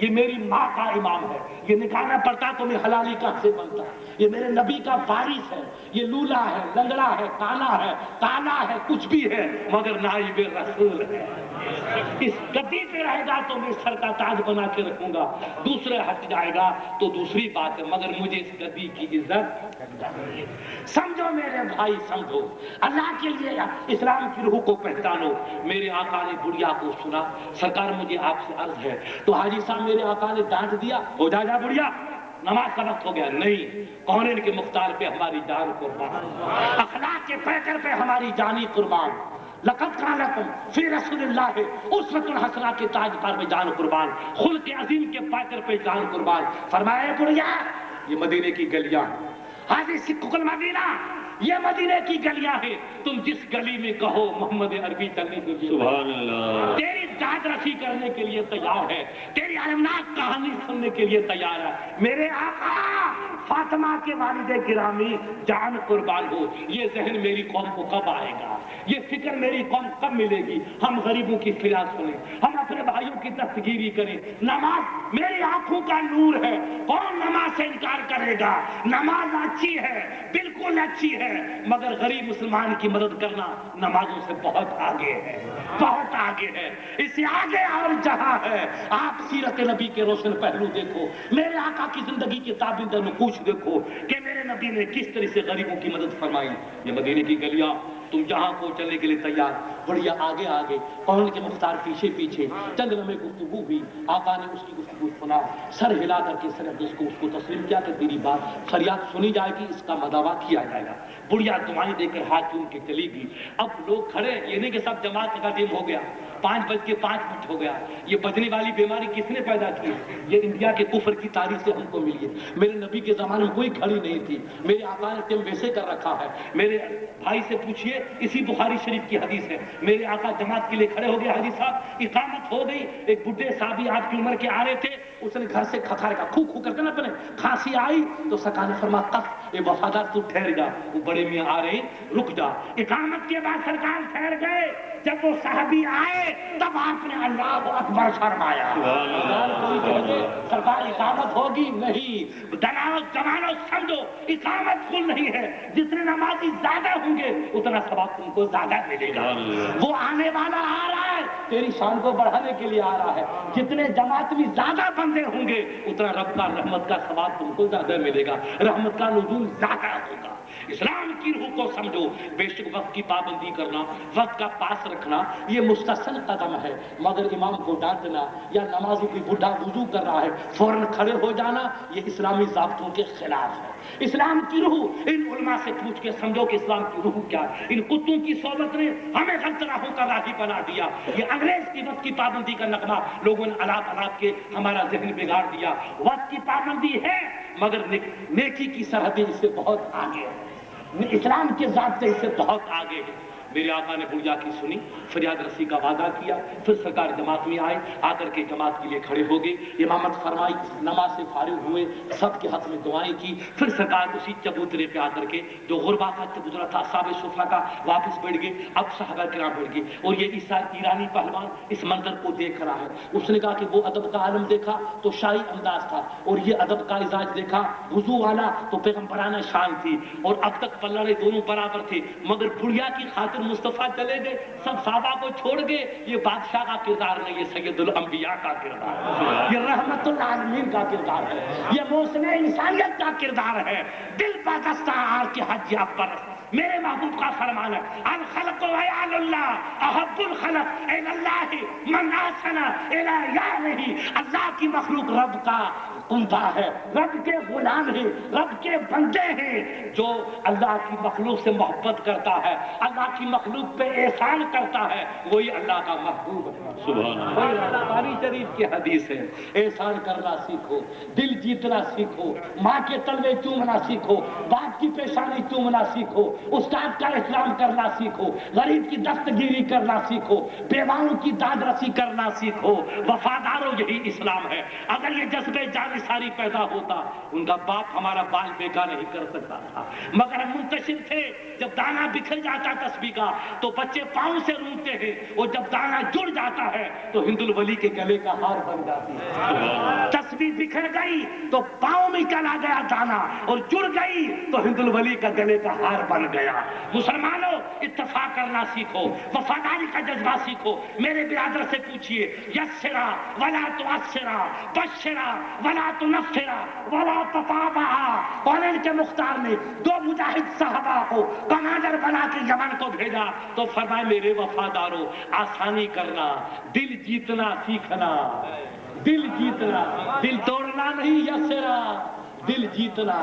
یہ میری ماں کا امام ہے، یہ نکالنا پڑتا تو میں حلالی کہاں سے بنتا، یہ میرے نبی کا وارث ہے، یہ لولا ہے، لنگڑا ہے، کالا ہے، کچھ بھی ہے، مگر نائب رسول ہے۔ اس گدی پہ رہے گا تو میں سر کا تاج بنا کے رکھوں گا، دوسرے ہٹ جائے گا تو دوسری بات ہے، مگر مجھے اس گدی کی عزت کرنی ہے۔ سمجھو میرے بھائی، سمجھو، اللہ کے لیے اسلام کی روح کو پہچانو۔ میرے آقا نے بڑھیا کو سنا، سرکار مجھے آپ سے عرض ہے، تو حاجی صاحب میرے آقا نے ڈانٹ دیا، ہو جا بڑھیا، نماز کا وقت ہو گیا؟ نہیں، کونین کے مختار پہ ہماری جان قربان، اخلاق کے پیکر پہ ہماری جانی قربان، لقد کان لکم فی رسول اللہ اسوۃ حسنہ کے تاج پر میں جان قربان، خلق عظیم کے پیکر پہ جان قربان۔ فرمایا بڑھیا، یہ مدینے کی گلیاں، حاضر سکھ المدینہ، یہ مدینے کی گلیاں ہیں، تم جس گلی میں کہو محمد عربی چلنے کے لیے سبحان اللہ، تیری داد رسی کرنے کے لیے تیار ہے، تیری المناک کہانی سننے کے لیے تیار ہے۔ میرے آقا فاطمہ کے والد گرامی جان قربان ہو، یہ ذہن میری قوم کو کب آئے گا، یہ فکر میری قوم کب ملے گی؟ ہم غریبوں کی فریاد سنیں، ہم اپنے بھائیوں کی دستگیری کریں۔ نماز میری آنکھوں کا نور ہے، کون نماز سے انکار کرے گا؟ نماز اچھی ہے، بالکل اچھی ہے، مگر غریب مسلمان کی مدد کرنا نمازوں سے بہت آگے ہے، بہت آگے ہے، اس سے آگے اور جہاں ہے۔ آپ سیرت نبی کے روشن پہلو دیکھو، میرے آقا کی زندگی کے تابندہ نقوش دیکھو کہ میرے نبی نے کس طرح سے غریبوں کی مدد فرمائی۔ یہ مدینے کی گلیاں، تم جہاں کو چلنے کے لیے تیار، بڑھیا آگے آگے، کون کے مختار پیچھے پیچھے، چند لمحے گفتگو ہوئی، آقا نے اس کی گفتگو سنا، سر ہلا کر کے سر اقدس کو اس کو تسلیم کیا کہ تیری بات فریاد سنی جائے گی، اس کا مداوا کیا جائے گا۔ بڑھیا دعائیں دے کر ہاتھ چوم کے چلی گئی۔ اب لوگ کھڑے، یہ نہیں کہ سب جماعت کا ٹیم ہو گیا، 5:05 ہو گیا۔ یہ بجنے والی بیماری کس نے پیدا کی؟ یہ انڈیا کے کفر کی تاریخ سے ہم کو ملی ہے۔ میرے نبی کے زمانے میں کوئی کھڑی نہیں تھی، میرے آقا نے ٹیم ویسے کر رکھا ہے۔ میرے بھائی سے پوچھئے، اسی بخاری شریف کی حدیث ہے، میرے آقا جماعت کے لیے کھڑے ہو گئے، حاجی صاحب اقامت ہو گئی، ایک بڈھے صحابی آپ کی عمر کے آ رہے تھے، اس نے گھر سے کھکھا رکھا، کھو کھو کرتے نا پہلے، کھانسی آئی تو سرکار نے فرمایا قف، اے وفادار تو ٹھہر جا، وہ بڑے میاں آ رہے ہیں، رک جا۔ اقامت کے بعد سرکار ٹھہر گئے، جب وہ صحابی آئے تب آپ نے اللہ اکبر فرمایا۔ سرکار اقامت ہوگی؟ نہیں، دلاؤ زمانو سمجھو، اقامت کل نہیں ہے، جتنے نمازی زیادہ ہوں گے اتنا ثواب تم کو زیادہ ملے گا۔ وہ آنے والا آ رہا ہے، تیری شان کو بڑھانے کے لیے آ رہا ہے، جتنے جماعت میں زیادہ بندے ہوں گے اتنا رب کا رحمت کا ثواب تم کو زیادہ ملے گا، رحمت کا نزول زیادہ ہوگا۔ اسلام کی روح کو سمجھو، بے شک وقت کی پابندی کرنا، وقت کا پاس رکھنا یہ مستحسن قدم ہے، مگر امام کو ڈانٹنا یا نمازی کوئی بڈھا وضو کر رہا ہے فوراً کھڑے ہو جانا یہ اسلامی ضابطوں کے خلاف ہے۔ اسلام کی روح، ان علماء سے پوچھ کے سمجھو کہ اسلام کی روح کیا ہے۔ ان کتوں کی صحبت نے ہمیں غلط راہوں کا راہی بنا دیا، یہ انگریز کی وقت کی پابندی کا نغمہ لوگوں نے الاپ کے ہمارا ذہن بگاڑ دیا۔ وقت کی پابندی ہے مگر نیکی کی سرحدیں اس سے بہت آگے ہے، اسلام کے ضابطے اس سے بہت آگے ہے۔ میرے آقا نے بڑھیا کی سنی، فریاد رسی کا وعدہ کیا، پھر سرکار جماعت میں آئے، آ کر کے جماعت کے لیے کھڑے ہو گئے، امامت فرمائی، نماز سے فارغ ہوئے، سب کے حق میں دعائیں کی، پھر سرکار اسی چبوترے پہ آ کر کے جو غربا کا چبوترا تھا اصحاب صفا کا واپس بیٹھ گئے، اب صحابہ کرام بیٹھ گئے، اور یہ ایرانی پہلوان اس منظر کو دیکھ رہا ہے۔ اس نے کہا کہ وہ ادب کا عالم دیکھا تو شاہی انداز تھا، اور یہ ادب کا اعزاز دیکھا وضو والا تو پیغمبرانہ شان تھی، اور اب تک پلڑے دونوں برابر تھے، مگر بڑھیا کی خاطر مصطفیٰ چلے گئے، سب صحابہ کو چھوڑ گئے۔ یہ بادشاہ کا کردار نہیں، یہ سید الانبیاء کا کردار ہے، یہ رحمت العالمین کا کردار ہے، یہ موسم انسانیت کا کردار ہے۔ دل پاکستہ آر کے حج یا پرست میرے محبوب کا فرمان ہے، الخلق وعیال اللہ احب الخلق الی اللہ من احسن الی یارہ۔ اللہ کی مخلوق رب کا کنبہ ہے، رب کے غلام ہیں، رب کے بندے ہیں۔ جو اللہ کی مخلوق سے محبت کرتا ہے، اللہ کی مخلوق پہ احسان کرتا ہے، وہی اللہ کا محبوب ہے۔ سبحان اللہ، بخاری شریف کی حدیث ہے، احسان کرنا سیکھو، دل جیتنا سیکھو، ماں کے تلوے چومنا سیکھو، باپ کی پیشانی چومنا سیکھو، استاد کا احترام کرنا سیکھو، غریب کی دستگیری کرنا سیکھو، بیواؤں کی داد رسی کرنا سیکھو، وفادارو یہی اسلام ہے۔ اگر یہ جذبے جانثاری پیدا ہوتا، ان کا باپ ہمارا بال بیکا نہیں کر سکتا تھا، مگر ہم منتشر تھے۔ جب دانا بکھر جاتا تسبیح کا تو بچے پاؤں سے روتے ہیں، اور جب دانا جڑ جاتا ہے تو ہند الولی کے گلے کا ہار بن جاتی ہے۔ تسبیح بکھر گئی تو پاؤں میں چلا گیا دانا، اور جڑ گئی تو ہند الولی کا گلے کا ہار بن گیا۔ مسلمانوں، اتفاق کرنا سیکھو، وفاداری کا جذبہ سیکھو۔ میرے برادر سے پوچھئے، یسرا ولا تعسرا، بشرا ولا تنفرا ولا تتابعا۔ کالج کے مختار نے 2 مجاہد صحابہ کو کمانڈر بنا کے یمن کو بھیجا تو فرمایا میرے وفاداروں، آسانی کرنا، دل جیتنا سیکھنا، دل جیتنا، دل توڑنا نہیں، یسرا دل جیتنا،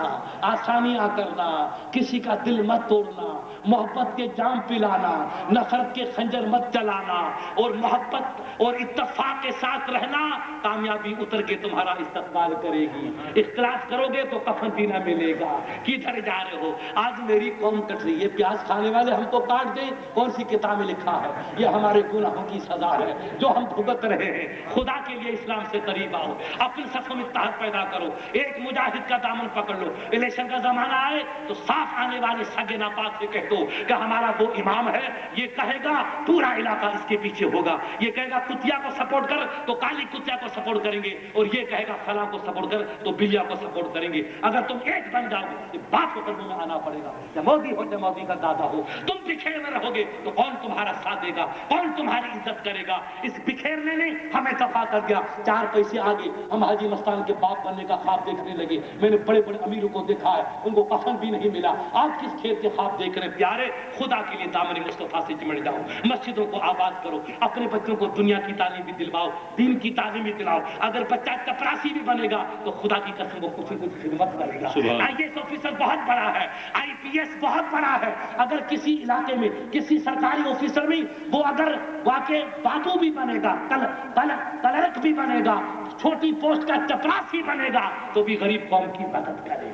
آسانیاں کرنا، کسی کا دل مت توڑنا، محبت کے جام پلانا، نفرت کے خنجر مت چلانا، اور محبت اور اتفاق کے ساتھ رہنا، کامیابی اتر کے تمہارا استقبال کرے گی۔ اختلاف کرو گے تو کفن بھی نہ ملے گا۔ کدھر جا رہے ہو؟ آج میری قوم کٹ رہی ہے، پیاز کھانے والے ہم کو کاٹ دیں، کون سی کتاب میں لکھا ہے؟ یہ ہمارے گناہوں کی سزا ہے جو ہم بھگت رہے ہیں۔ خدا کے لیے اسلام سے قریب آؤ، اپنے صفوں میں اتحاد پیدا کرو، ایک مجاہد کا دامن پکڑ لو۔ الیکشن کا زمانہ آئے تو صاف آنے والے سگے ناپاک سے کہہ دو کہ ہمارا وہ امام ہے، یہ کہے گا پورا علاقہ اس کے پیچھے ہوگا، یہ کہے گا کتیا کو سپورٹ کر تو کالی کتیا کو سپورٹ کریں گے، اور یہ کہے گا فلاں کو سپورٹ کر تو بلیا کو سپورٹ کریں گے۔ اگر تم ایک بن جاؤ گے، بات کو قدموں میں آنا پڑے گا، یا مودی ہو یا مودی کا دادا ہو۔ تم بکھیر میں رہو گے تو کون تمہارا ساتھ دے گا، کون تمہاری عزت کرے گا؟ اس بکھیرنے نے ہمیں تباہ کر دیا۔ 4 پیسے آگے ہم حاجی مستان کے باپ بننے کا خواب دیکھنے لگے۔ میں نے بڑے بڑے امیروں کو دیکھا ہے، ان کو کفن بھی نہیں ملا۔ آپ کس کھیت کے خواب دیکھ رہے ہیں؟ پیارے، خدا کے لیے دامن مصطفیٰ سے چمٹ جاؤ، مسجدوں کو آباد کرو، اپنے بچوں کو دنیا کی تعلیم بھی دلواؤ، دین کی تعلیم بھی دلاؤ۔ اگر بچہ چپراسی بھی بنے گا تو خدا کی قسم وہ کچھ خدمت کرے گا۔ IAS آفیسر بہت بڑا ہے، IPS بہت بڑا ہے، اگر کسی علاقے میں کسی سرکاری آفیسر میں وہ اگر واقع باتو بھی بنے گا، کلرک بھی بنے گا، چھوٹی پوسٹ کا چپراسی بنے گا، تو بھی غریب قوم کی مدد کرے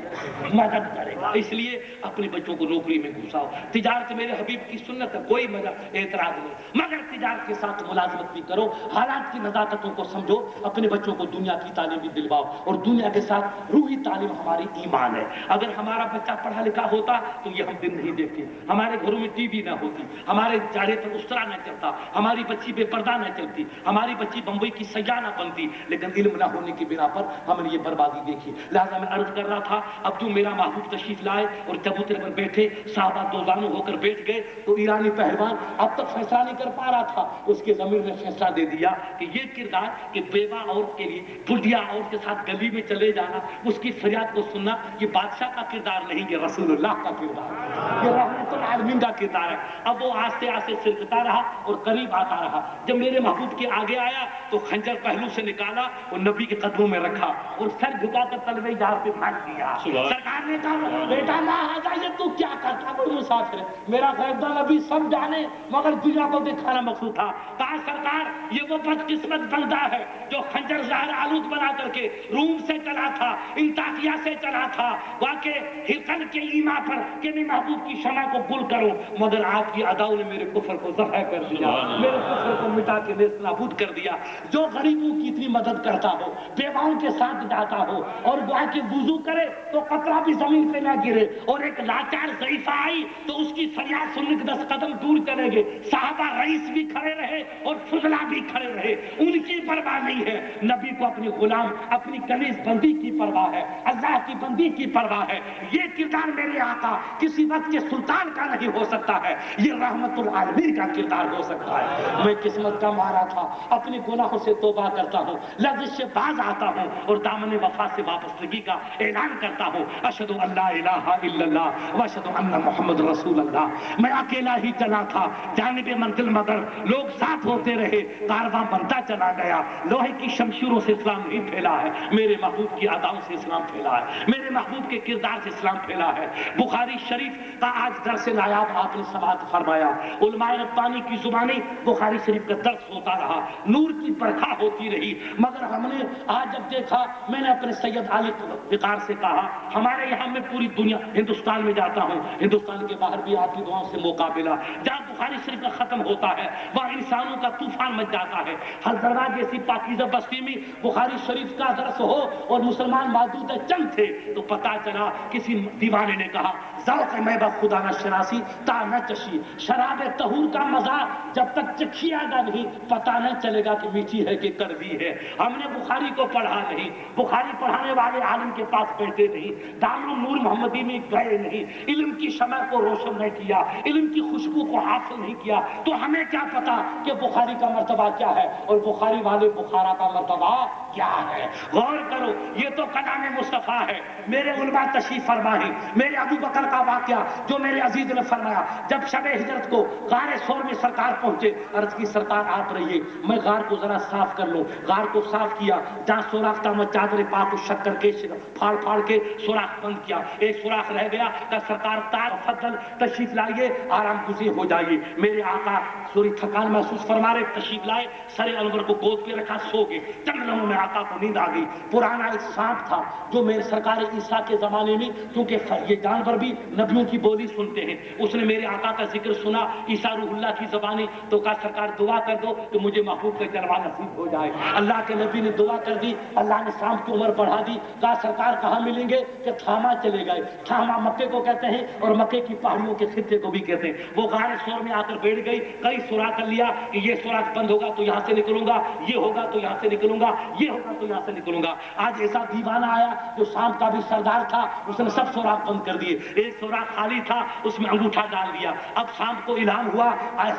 گا۔ اس لیے اپنے بچوں کو نوکری میں گھساؤ۔ تجارت میرے حبیب کی سنت ہے، کوئی اعتراض نہیں، مگر تجارت کے ساتھ ملازمت بھی کرو، حالات کی نزاکتوں کو سمجھو، اپنے بچوں کو دنیا کی تعلیم بھی دلواؤ، اور دنیا کے ساتھ روحی تعلیم ہماری ایمان ہے۔ اگر ہمارا بچہ پڑھا لکھا ہوتا تو یہ ہم دن نہیں دیکھتے، ہمارے گھروں میں ٹی وی نہ ہوتی، ہمارے چہرے پر استرا نہ چلتا، ہماری بچی بے پردہ نہ چلتی، ہماری بچی بمبئی کی سیاح نہ بنتی، لیکن علم نہ ہونے کی بنا پر ہم نے یہ بربادی دیکھی۔ لہذا میں عرض کر رہا تھا، اب جو میرا محبوب تشریف لائے اور چبوترے پر بیٹھے، صحابہ دوزانو ہو کر بیٹھ گئے، تو ایرانی پہلوان اب تک فیصلہ نہیں کر پا رہا تھا، اس کے ضمیر نے فیصلہ دے دیا کہ یہ کردار کہ بیوہ عورت کے لیے بڈھیا عورت کے ساتھ گلی میں چلے جانا، اس کی فریاد کو سننا، یہ بادشاہ کا کردار نہیں، یہ رسول اللہ کا کردار ہے، یہ رحمت العالمین کا کردار ہے۔ اب وہ آہستہ آہستہ سرکتا رہا اور قریب آتا رہا۔ جب میرے محبوب کے آگے آیا تو خنجر پہلو سے نکالا اور نبی کے قدموں میں رکھا اور سر جھکا کر تلوے جار پہ پھینک دیا۔ سرکار نے کہا بیٹا نہ آ جا، یہ تو کیا کرتا؟ وہ مسافر ہے، میرا غیبہ نبی سب جانے مگر دنیا کو دکھانا مقصود تھا۔ کہا سرکار یہ وہ بدقسمت بندہ ہے جو خنجر زہر آلود بنا کر کے روم سے چلا تھا، انطاکیہ سے چلا تھا، واقع ہرقل کے ایما پر کہ میں محبوب کی شمع کو گل کروں، مگر آپ کی اداؤں نے میرے کفر کو ضائع کر دیا، میرے کفر کو مٹا کے نیست نابود کر دیا۔ جو غریبوں کی اتنی مدد کرتا ہو، بیواؤں کے ساتھ جاتا ہو، اور دعا کے وضو کرے تو قطرہ بھی زمین پہ نہ گرے، اور ایک لاچار ضعیفہ آئی تو اس کی فریاد سننے کے 10 قدم دور چلے گئے، صحابہ رئیس بھی کھڑے رہے اور فضلا بھی کھڑے رہے، ان کی پرواہ نہیں ہے۔ نبی کو اپنی غلام، اپنی کنیز بندی کی پرواہ ہے، اللہ کی بندی کی پرواہ ہے۔ یہ کردار میرے آقا کسی وقت کے سلطان کا نہیں ہو سکتا ہے، یہ رحمت العالمین کا کردار ہو سکتا ہے۔ میں قسمت کا مارا تھا، اپنے گناہوں سے توبہ کرتا ہوں، لفظ سے باز آتا ہوں اور دامن وفا سے واپسگی کا اعلان کرتا ہوں۔ اشہد ان لا الہ الا اللہ واشہد ان محمد رسول اللہ۔ میں اکیلا ہی چلا تھا جانب منزل، مگر لوگ ساتھ ہوتے رہے، کارواں بنتا چلا گیا۔ لوہے کی شمشیروں سے اسلام نہیں پھیلا ہے، میرے محبوب کی اداؤں سے اسلام پھیلا ہے، میرے محبوب کے کردار سے اسلام پھیلا ہے۔ بخاری شریف کا آج درس نایاب آپ نے سماعت فرمایا، علماء ربانی کی زبانی بخاری شریف کا درس ہوتا رہا، نور کی برکھا ہوتی رہی، مگر ہم نے آج جب دیکھا، میں نے اپنے سید علی وقار سے کہا، ہمارے یہاں میں پوری دنیا ہندوستان میں جاتا ہوں، ہندوستان کے باہر بھی آپ کی دعاؤں سے موقع ملا، جہاں بخاری شریف کا ختم ہوتا ہے وہاں انسانوں کا طوفان مچ جاتا ہے۔ حضرات جیسی پاکیزہ بستی میں بخاری شریف کا درس ہو اور مسلمان معدود چند تھے تو پتا چلا کسی دیوانے نے کہا ذوق میں خدا نہ شناسی تا نہ چشی، شراب طہور کا مزہ جب تک چکھیا گا نہیں پتا نہ چلے گا کہ میٹھی ہے کہ کڑوی ہے۔ ہم نے بخاری کو پڑھا نہیں، بخاری پڑھانے والے عالم کے پاس بیٹھے نہیں، دارالنور محمدی میں گئے نہیں، علم کی شمع کو روشن نہیں کیا، علم کی خوشبو کو حاصل نہیں کیا، تو ہمیں کیا پتا کہ بخاری کا مرتبہ کیا ہے اور بخاری والے بخارا کا مرتبہ کیا ہے۔ غور کرو، یہ تو کلام مصطفیٰ ہے۔ میرے علماء تشریف فرمائیں، میرے ابو بکر کا واقعہ جو میرے عزیز نے فرمایا، جب شب ہجرت کو غار ثور میں سرکار پہنچے، عرض کی سرکار آپ رہیے میں غار کو ذرا صاف کر لوں، غار کو صاف کیا، جہاں سوراخ تھا میں چادر پاک کو شک کر کے پھاڑ پھاڑ کے سوراخ بند کیا، ایک سوراخ رہ گیا، کہ سرکار تفضل تشریف لائیے، آرام گزیر ہو جائیے۔ میرے آقا تھوڑی تھکان محسوس فرما رہے، تشریف لائے، سر انور کو گود پہ رکھا، سو گئے۔ چند لمحوں میں آقا کو نیند آ گئی۔ پرانا ایک سانپ تھا جو میرے سرکار عیسیٰ کے زمانے میں، کیونکہ یہ جانور بھی نبیوں کی بولی سنتے ہیں، اس نے میرے آقا کا ذکر سنا عیسیٰ روح اللہ کی زبانی، تو کہا سرکار دعا کر دو کہ مجھے محبوب کا جلوہ نصیب ہو جائے۔ اللہ کے نبی نے دعا کر دی، اللہ نے سانپ کی عمر بڑھا دی۔ کہا سرکار کہاں ملیں گے؟ کہ تھاما چلے گئے۔ تھاما مکے کو کہتے ہیں اور مکے کی پہاڑیوں کے خطے کو بھی کہتے ہیں۔ وہ غار ثور میں آ کر بیٹھ گئی، کئی سوراخ کر لیا کہ یہ سوراخ بند ہوگا تو یہاں سے نکلوں گا، یہ ہوگا تو یہاں سے نکلوں گا، یہ ہوگا تو یہاں سے نکلوں گا۔ آج ایسا دیوانہ آیا جو سانپ کا بھی سردار تھا، اس نے سب سوراخ بند کر دیے، ایک سوراخ خالی تھا اس میں انگوٹھا ڈال دیا۔ اب سانپ کو الہام ہوا،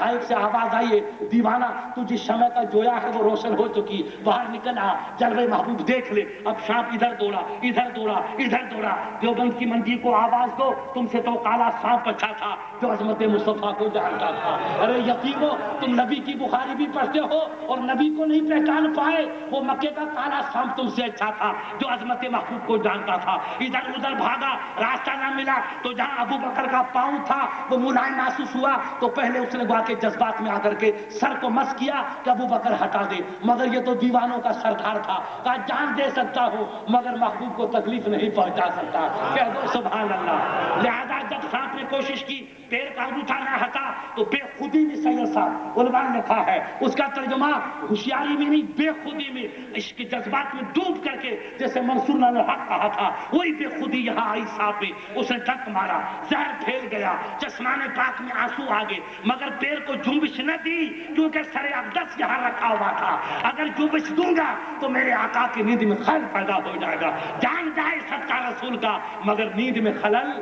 غائب سے آواز آئی، دیوانہ تو جس شمع کا جویا ہے وہ روشن ہو چکی، باہر نکل آ، جلوے محبوب دیکھ لے۔ اب سانپ ادھر دوڑا ادھر دوڑا ادھر دوڑا، دیوبند کی منڈی کو آواز دو، تم سے تو کالا سانپ اچھا تھا جو عظمت مصطفیٰ کو جانتا تھا۔ ارے یقینو تم نبی کی بخاری بھی پڑھتے ہو اور نبی کو نہیں پہچان پائے، وہ مکے کا کالا سانپ تم سے اچھا تھا جو عظمت محبوب کو جانتا تھا۔ ادھر ادھر بھاگا، راستہ نہ ملا، تو جہاں ابو بکر کا پاؤں تھا وہ ملائم محسوس ہوا، تو پہلے اس نے گوا کے جذبات میں آ کر کے سر کو مس کیا کہ ابو بکر ہٹا دے، مگر یہ تو دیوانوں کا سردار تھا، کہا جان دے سکتا ہوں مگر محبوب کو تکلیف نہیں پہنچا سکتا، کہہ دو سبحان اللہ۔ لہذا جب سانپ نے کوشش کی پیر کا انگوٹھا نہ ہٹا تو بے خودی میں سید صاحب علماء نے لکھا ہے، اس کا ترجمہ ہوشیاری میں نہیں بے خودی میں، عشق کے جذبات میں ڈوب کر کے، جیسے منصور نے حق کہا تھا وہی بے خودی یہاں آئی سانپ میں، اس نے ڈنک مارا، زہر پھیل گیا، چشمان پاک میں آنسو آ گئے، مگر پیر کو جنبش نہ دی کیونکہ سر اقدس یہاں رکھا ہوا تھا، اگر جنبش دوں گا تو میرے آقا کی نیند میں خلل پیدا ہو جائے گا، جان جائے صدقہ رسول کا مگر نیند میں خلل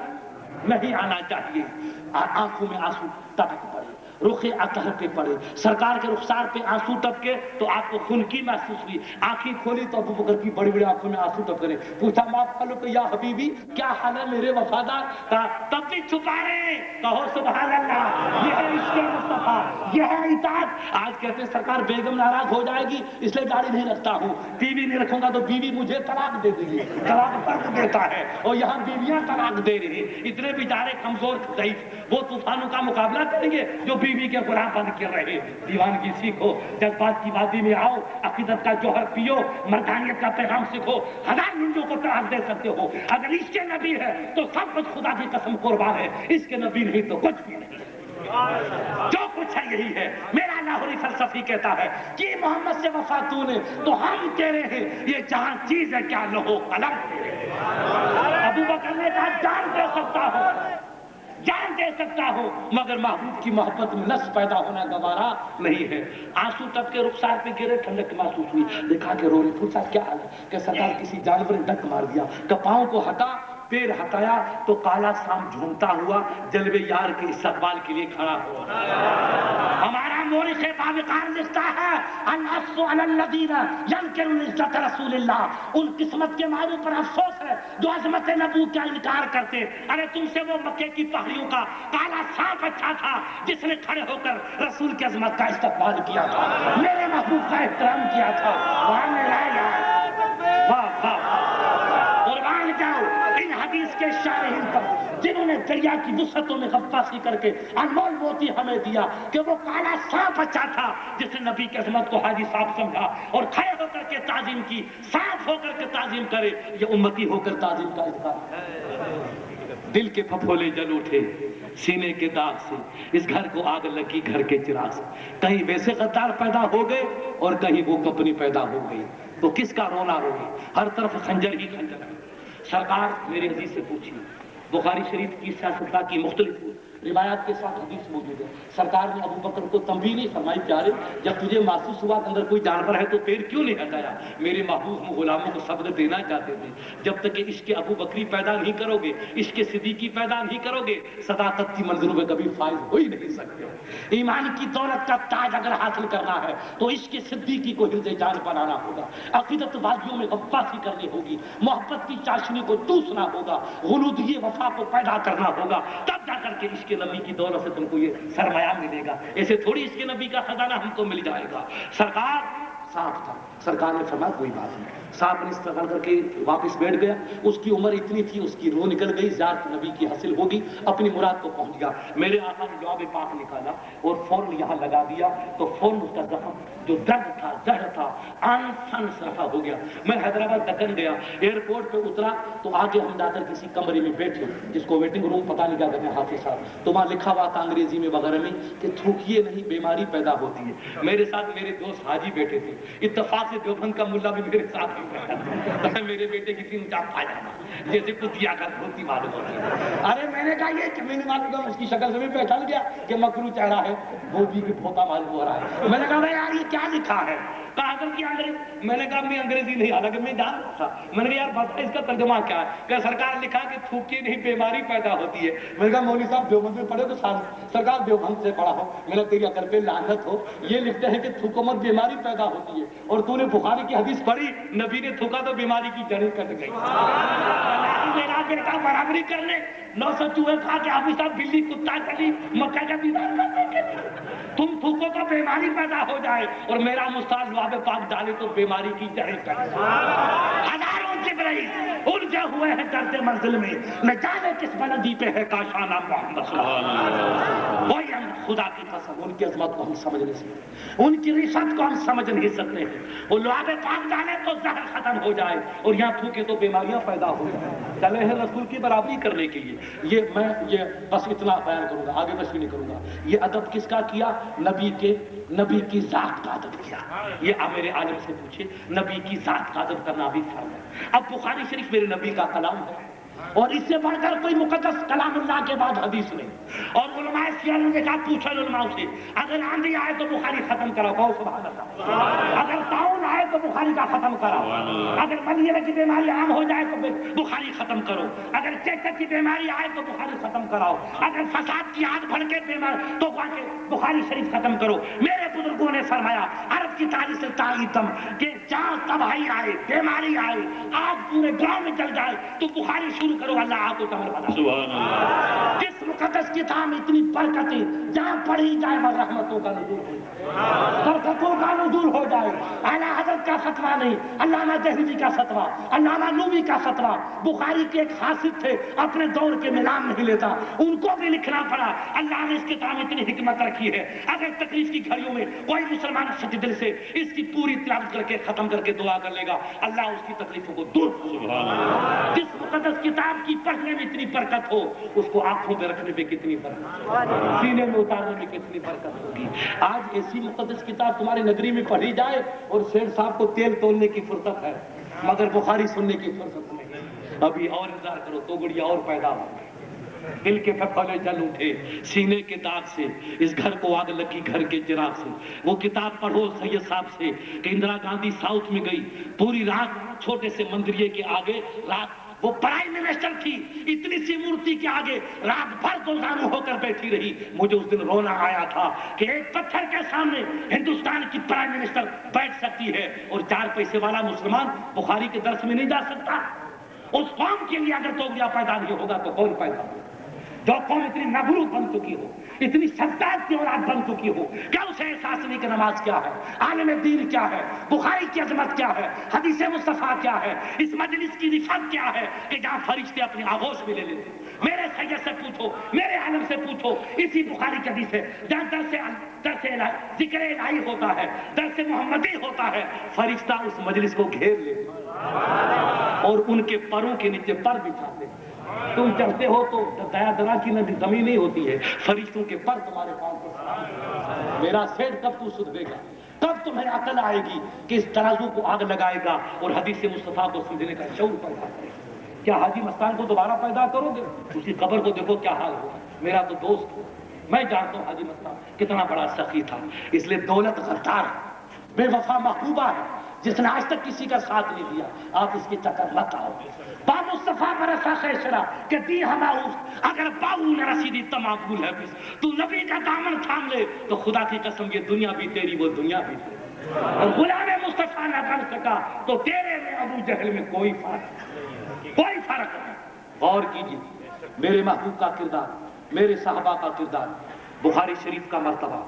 نہیں آنا چاہیے۔ آنکھوں میں آنسو ٹپک پڑے، رخ اطہر پہ پڑے، سرکار کے رخسار پہ آنسو ٹپکے تو آپ کو خنکی محسوس ہوئی، آنکھیں کھولی تو ابو بکر کی بڑی بڑی آنکھوں میں آنسو ٹپک رہے، پوچھا معاف کر لو کہ یا حبیبی کیا حال ہے میرے وفادار؟ کہا تب بھی چھپا رہے، کہو سبحان اللہ، یہ ہے عشق مصطفیٰ، یہ ہے اطاعت۔ آج کہتے ہیں سرکار بیگم ناراض ہو جائے گی اس لیے داڑھی نہیں رکھتا ہوں، بیوی نہیں رکھوں گا تو بیوی مجھے طلاق دے دے گی، طلاق فرق دیتا ہے، اور یہاں بیویاں طلاق دے رہی ہیں، اتنے بیچارے کمزور ضعیف، وہ طوفانوں کا مقابلہ کریں گے جو بیوی کے غلام بن کے رہے۔ دیوانگی سیکھو، جذبات کی وادی میں آؤ، عقیدت کا جوہر پیو، مردانیت کا پیغام سیکھو، ہزار لنڈوں کو طلاق دے سکتے ہو، اگر اس کے نبی ہے تو سب کچھ خدا کی قسم قربان ہے، اس کے نبی نہیں تو کچھ بھی نہیں، جو کچھ ہے یہی ہے۔ میرا لاہوری فلسفی کہتا ہے کہ محمد سے وفا تو نے تو ہم تیرے ہیں، یہ جہاں چیز ہے کیا لوہو قلم تیرے۔ ابو بکر نے کہا جان دے سکتا ہوں، جان دے سکتا ہوں مگر محبوب کی محبت میں نس پیدا ہونا گوارا نہیں ہے۔ آنسو تب کے رخسار پہ گرے، ٹھنڈک محسوس ہوئی، دیکھا کہ رو رہی، پوچھا کیا حال ہے؟ کہ سرکار کسی جانور نے ڈنک مار دیا، کہ پاؤں کو ہٹا، پیر ہٹایا تو کالا سانپ جھومتا ہوا جلوے یار کے استقبال کے لیے کھڑا ہوا۔ ہمارا مورخ باوقار لکھتا ہے الافسو علی الذین ینکرون عزت رسول اللہ، ان قسمت کے مالوں پر افسوس ہے جو عظمت نبو کا انکار کرتے۔ ارے تم سے وہ مکے کی پہاڑیوں کا کالا سانپ اچھا تھا جس نے کھڑے ہو کر رسول کی عظمت کا استقبال کیا تھا، میرے محبوب کا احترام کیا تھا۔ واہ واہ واہ، قربان جاؤ ان حدیث کے شارحین پر جنہوں نے دریا کی وسعتوں میں غواصی کر کے انمول موتی ہمیں دیا کہ وہ کالا سانپ اچھا تھا جس نے نبی کی عظمت کو حاجی صاحب سمجھا اور کھڑے ہو کر کے تعظیم کی، صاف ہو کر کے تعظیم کرے، یہ امتی ہو کر تعظیم کا اظہار ہے۔ دل کے پھپھولے جل اٹھے سینے کے داغ سے، اس گھر کو آگ لگی گھر کے چراغ سے، کہیں ویسے غدار پیدا ہو گئے اور کہیں وہ کپنی پیدا ہو گئی، تو کس کا رونا روئے؟ ہر طرف خنجر ہی خنجر ہے۔ سرکار میرے عزیز سے پوچھیے، بخاری شریف کی سیاستہ کی مختلف روایات کے ساتھ حدیث موجود ہے، سرکار نے ابو بکر کو تنبیہ نہیں فرمائی، پیارے جب تجھے محسوس ہوا کہ اندر کوئی جانور ہے تو پیر کیوں نہیں ہٹایا؟ میرے محبوب غلاموں کو صبر دینا چاہتے تھے، جب تک کہ عشق ابو بکری پیدا نہیں کرو گے، عشق صدیقی پیدا نہیں کرو گے، صداقت کی منظروں میں کبھی فائز ہو ہی نہیں سکتے۔ ایمان کی دولت کا تاج اگر حاصل کرنا ہے تو عشق صدیقی کو حرز جان بنانا ہوگا، عقیدت وادیوں میں غواصی کرنی ہوگی، محبت کی چاشنی کو چوسنا ہوگا، غنودگی وفا کو پیدا کرنا ہوگا، تب جا کر کے عشق نبی کی دولت سے تم کو یہ سرمایہ ملے گا، ایسے تھوڑی عشق نبی کا خزانہ ہم کو مل جائے گا۔ سرکار صاحب تھا، سرکار نے فرمایا کوئی بات نہیں، صاحب نے استقبال کر کے واپس بیٹھ گیا، اس کی عمر اتنی تھی، اس کی روح نکل گئی، زیارت نبی کی حاصل ہوگی، اپنی مراد کو پہنچ گیا۔ میرے آقا نے جواب پاک نکالا اور فوراً یہاں لگا دیا تو فوراً اس کا زخم جو درد تھا، زہر تھا، آن فن صفا ہو گیا۔ میں حیدرآباد دکن گیا، ایئرپورٹ پہ اترا تو آگے ہم جا کر کسی کمرے میں بیٹھے جس کو ویٹنگ روم پتہ نہیں کیا کہتے ہیں حافظ صاحب، تو وہاں لکھا ہوا تھا انگریزی میں وغیرہ میں کہ تھوکیے نہیں بیماری پیدا ہوتی ہے۔ میرے ساتھ میرے دوست حاجی بیٹھے تھے، اتفاق سے دیوبند کا ملا بھی میرے ساتھ ہی بیٹھا تھا، میرے بیٹے کی تین چار پاجامہ جیسے کتیا کا دھوتی معلوم ہوتی ہے۔ ارے میں نے کہا یہ کہ میں نے معلوم کہا اس کی شکل سے بھی پہچان گیا کہ مکرو چہرہ ہے، بوبی کے پھوتا معلوم ہو رہا ہے۔ میں نے کہا بھائی یار یہ کیا لکھا ہے؟ کہا اگر کی انگریزی، میں نے کہا میں انگریزی نہیں، حالانکہ میں جانتا تھا، میں نے کہا یار بتا اس کا ترجمہ کیا ہے؟ کہ سرکار لکھا کہ تھوکیے نہیں بیماری پیدا ہوتی ہے۔ میں نے کہا مولوی صاحب دیوبند میں پڑھے تو سرکار دیوبند سے پڑھا ہو، میں نے تیری عقل پہ لعنت ہو، یہ لکھتے ہیں کہ تھوکو مت بیماری پیدا ہوتی ہے، اور تو نے بخاری کی حدیث پڑھی نبی نے تھوکا تو بیماری کی جڑیں کٹ گئی۔ میرا بیٹا برابری کر لے، 900 چوہے کھا کے حافظ صاحب بلی کتا چلی مکہ کا بیمار کرنے کے لیے، تم تھوکو تو بیماری پیدا ہو جائے اور میرا مستعد لعاب پاک ڈالے تو بیماری کی جڑیں کٹ گئی۔ ہزاروں جبرائیل الجھے ہوئے ہیں درد منزل میں، نہ جانے کس بلندی پہ ہے کاشانہ محمد صلی اللہ علیہ وسلم۔ وہی ہم خدا کی قسم ان کی عظمت کو ہم سمجھ نہیں سکتے، ان کی رفعت کو ہم سمجھ نہیں سکتے ہیں۔ وہ لعاب پاک ڈالے تو زہر ختم ہو جائے اور یہاں تھوکے تو بیماریاں پیدا ہو جائیں۔ چلے ہیں رسول کی برابری کرنے کے لیے، یہ بس اتنا بیان کروں گا، آگے بس بھی نہیں کروں گا۔ یہ ادب کس کا کیا؟ نبی کی ذات کا ادب کیا۔ یہ آپ میرے عالم سے پوچھے، نبی کی ذات کا ادب کرنا بھی فرض ہے۔ اب بخاری شریف میرے نبی کا کلام ہے اور اس سے بڑھ کر کوئی مقدس کلام اللہ کے بعد حدیث نہیں، اور علماء سیاح نے کہا پوچھو علماء سے، اگر آندھی آئے تو بخاری ختم کراؤ، کہو سبحان اللہ، اگر طاعون آئے تو بخاری کا ختم کراؤ، اگر ملیرا کی بیماری عام ہو جائے تو بخاری ختم کرو، اگر چیچک کی بیماری آئے تو بخاری ختم کراؤ، اگر فساد کی آگ بھڑکے تو بخاری شریف ختم کرو۔ میرے بزرگوں نے فرمایا عرب کی تاریخ سے تعلیتم کہ جہاں تباہی آئے، بیماری آئے، آگ پورے گاؤں میں جل جائے تو بخاری شروع کرو، اللہ آپ کو عمل بتا۔ سبحان اللہ۔ جس مقدس کتاب میں اتنی برکتیں، جہاں پڑھی جائے وہ رحمتوں کا نزول ہو جائے، برکتوں کا نزول ہو جائے۔ اعلیٰ حضرت کا فتویٰ نہیں، علامہ دہلوی کا فتویٰ، علامہ نووی کا فتویٰ۔ بخاری کے ایک حاسد تھے، اپنے دور کے میں نام نہیں لیتا، ان کو بھی لکھنا پڑا۔ اللہ نے اس کتاب میں اتنی حکمت رکھی ہے، اگر تکلیف کی گھڑیوں میں کوئی مسلمان سچے دل سے اس کی پوری تلاوت کر کے ختم کر کے دعا کر لے گا، اللہ اس کی تکلیفوں کو دور کرے۔ جس مقدس کتاب کی پڑھنے میں اتنی برکت ہو، اس کو آنکھوں پہ رکھنے پہ کتنی برکت، سینے میں اتارنے میں کتنی برکت ہوگی۔ آج ایسی مقدس کتاب تمہاری نگری میں پڑھی جائے اور سیٹھ صاحب کو تیل تولنے کی فرصت ہے مگر بخاری سننے کی فرصت نہیں۔ ابھی اور انتظار کرو تو گڑیا اور پیدا ہو۔ دل کے پھپھولے جل اٹھے سینے کے داغ سے، اس گھر کو آگ لگی گھر کے چراغ سے۔ وہ کتاب پڑھو سید صاحب سے کہ اندرا گاندھی ساؤتھ میں گئی، پوری رات چھوٹے سے مندریے کے آگے، رات وہ پرائم منسٹر تھی، اتنی سی مورتی کے آگے رات بھر گلزاروں ہو کر بیٹھی رہی۔ مجھے اس دن رونا آیا تھا کہ ایک پتھر کے سامنے ہندوستان کی پرائم منسٹر بیٹھ سکتی ہے اور 4 پیسے والا مسلمان بخاری کے درس میں نہیں جا سکتا۔ اس قوم کے لیے اگر توغیہ پیدا نہیں ہوگا تو کون پیدا ہوگا؟ جو قوم اتنی نبرود بن چکی ہو، اتنی شداد کی اولاد بن چکی ہو، کیا اسے احساس نہیں کہ نماز کیا ہے، عالم دین کیا ہے، بخاری کی عظمت کیا ہے، حدیث مصطفیٰ کیا ہے، اس مجلس کی رفعت کیا ہے کہ جہاں فرشتے اپنی آغوش میں لے لیتے. میرے سید سے پوچھو، میرے عالم سے پوچھو، اسی بخاری کی حدیث ہے جہاں درس ذکر الہی ہوتا ہے، درس محمدی ہوتا ہے، فرشتہ اس مجلس کو گھیر لیتے اور ان کے پروں کے نیچے پر بچھاتے. تم چڑھتے ہو تو دیا درا کی زمین نہیں ہوتی ہے، فرشتوں کے پر تمہارے پاؤں پر. میرا سیٹ کب تو سدھرے گا، کب تمہیں عقل آئے گی کہ اس ترازو کو آگ لگائے گا اور حدیث مصطفیٰ کو سمجھنے کا شعور پیدا کرے گا. کیا حاجی مستان کو دوبارہ پیدا کرو گے؟ اس کی قبر کو دیکھو کیا حال ہوا. میرا تو دوست ہو، میں جانتا ہوں حاجی مستان کتنا بڑا سخی تھا، اس لیے دولت غدار ہے، بے وفا محبوبہ ہے، جس نے آج تک کسی کا ساتھ نہیں دیا. آپ اس کے چکر مت آؤ. با مصطفیٰ برسا خیشرا کہ دی ہماؤس اگر باؤ نہ رسیدی تمام گل ہے بس. تو نبی کا دامن تھام لے تو خدا کی قسم یہ دنیا بھی تیری وہ دنیا بھی تیری. اور غلام مصطفیٰ نہ بن سکا تو تیرے میں ابو جہل میں کوئی فرق نہیں. غور کیجیے میرے محبوب کا کردار، میرے صحابہ کا کردار، بخاری شریف کا مرتبہ.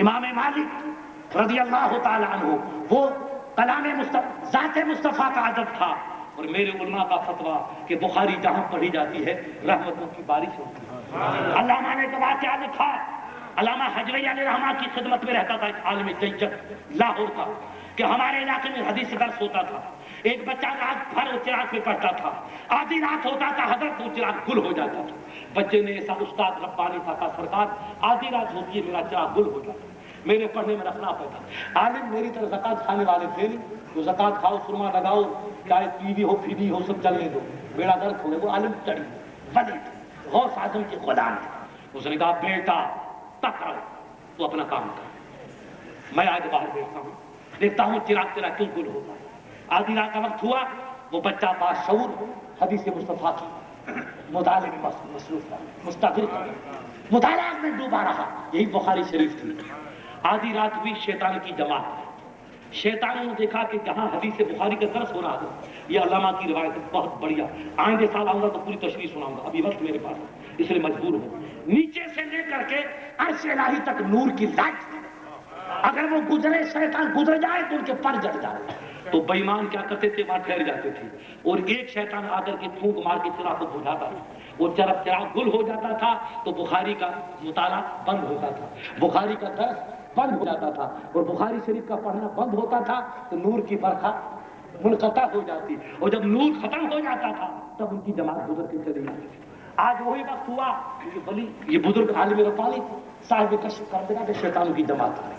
امام مالک رضی اللہ تعالی عنہ وہ کلام ذات مصطفیٰ کا ادب تھا، اور میرے علماء کا فتویٰ کہ بخاری جہاں پڑھی جاتی ہے رحمتوں کی بارش ہوتی ہے. علامہ نے تو واقعہ لکھا، علامہ حجوی علیہ رحمہ کی خدمت میں رہتا تھا ایک عالم جیجت لاہور کا، کہ ہمارے علاقے میں حدیث درس ہوتا تھا. ایک بچہ رات بھر چراغ پہ پڑھتا تھا، آدھی رات ہوتا تھا حضرت وہ چراغ گل ہو جاتا تھا. بچے نے ایسا استاد ربانی تھا کہ سرکار آدھی رات ہوتی ہے میرا چراغ گل ہو جاتا، میرے پڑھنے میں رکھنا پڑتا. عالم میری طرح زکات کھانے والے تھے نہیں، تو زکات کھاؤ، سرما لگاؤ، چاہے ٹی وی ہو فی وی ہو سب چلنے دو، بیڑا درک ہو. وہ عالم چڑھی بنے تھے، غوث اعظم کے غلام تھے. اس نے کہا بیٹا تک رہو، تو اپنا کام کر، میں آج باہر بیٹھتا ہوں دیکھتا ہوں چراغ تیرا کیوں گل ہوتا ہے. آدھی رات کا وقت ہوا، وہ بچہ باشعور حدیث مصطفیٰ کی مطالعے میں مصروف تھا، مستغرق مطالعہ میں ڈوبا رہا. یہی بخاری شریف تھی. آدھی رات ہوئی، شیطان کی جماعت. شیطان نے دیکھا کہ جہاں حدیث بخاری کا درس ہو رہا تھا، یہ علامہ کی روایت بہت بڑھیا، آئندے سال آؤں گا تو پوری تشریح سناؤں گا، ابھی وقت میرے پاس ہے اس لیے مجبور ہوں. نیچے سے لے کر کے عرش الہی تک نور کی لائٹ، اگر وہ گزرے شیطان گزر جائے تو ان کے پر جل جائے. تو بے ایمان کیا کرتے تھے، وہاں ٹھہر جاتے تھے، اور ایک شیطان آ کر کے پھونک مار کے چراغ کو بجھاتا تھا. وہ جب چراغ گل ہو جاتا تھا تو بخاری کا مطالعہ بند ہوتا تھا، بخاری کا درس بند ہو جاتا تھا، اور بخاری شریف کا پڑھنا بند ہوتا تھا تو نور کی برکھا منقطع ہو جاتی، اور جب نور ختم ہو جاتا تھا تب ان کی جماعت گزر کے چلی جاتی تھی. آج وہی وقت ہوا کہ بلی یہ بزرگ عالم ربانی صاحب کشف کر دینا کہ شیطانوں کی جماعت ہے.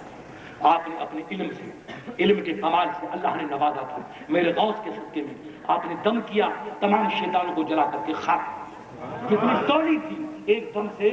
آپ نے اپنے علم سے، علم کے کمال سے اللہ نے نوازا تھا. میرے غوث کے صدقے میں آپ نے دم کیا، تمام شیطانوں کو جلا کر کے خاک. کتنی توڑی تھی، ایک دم سے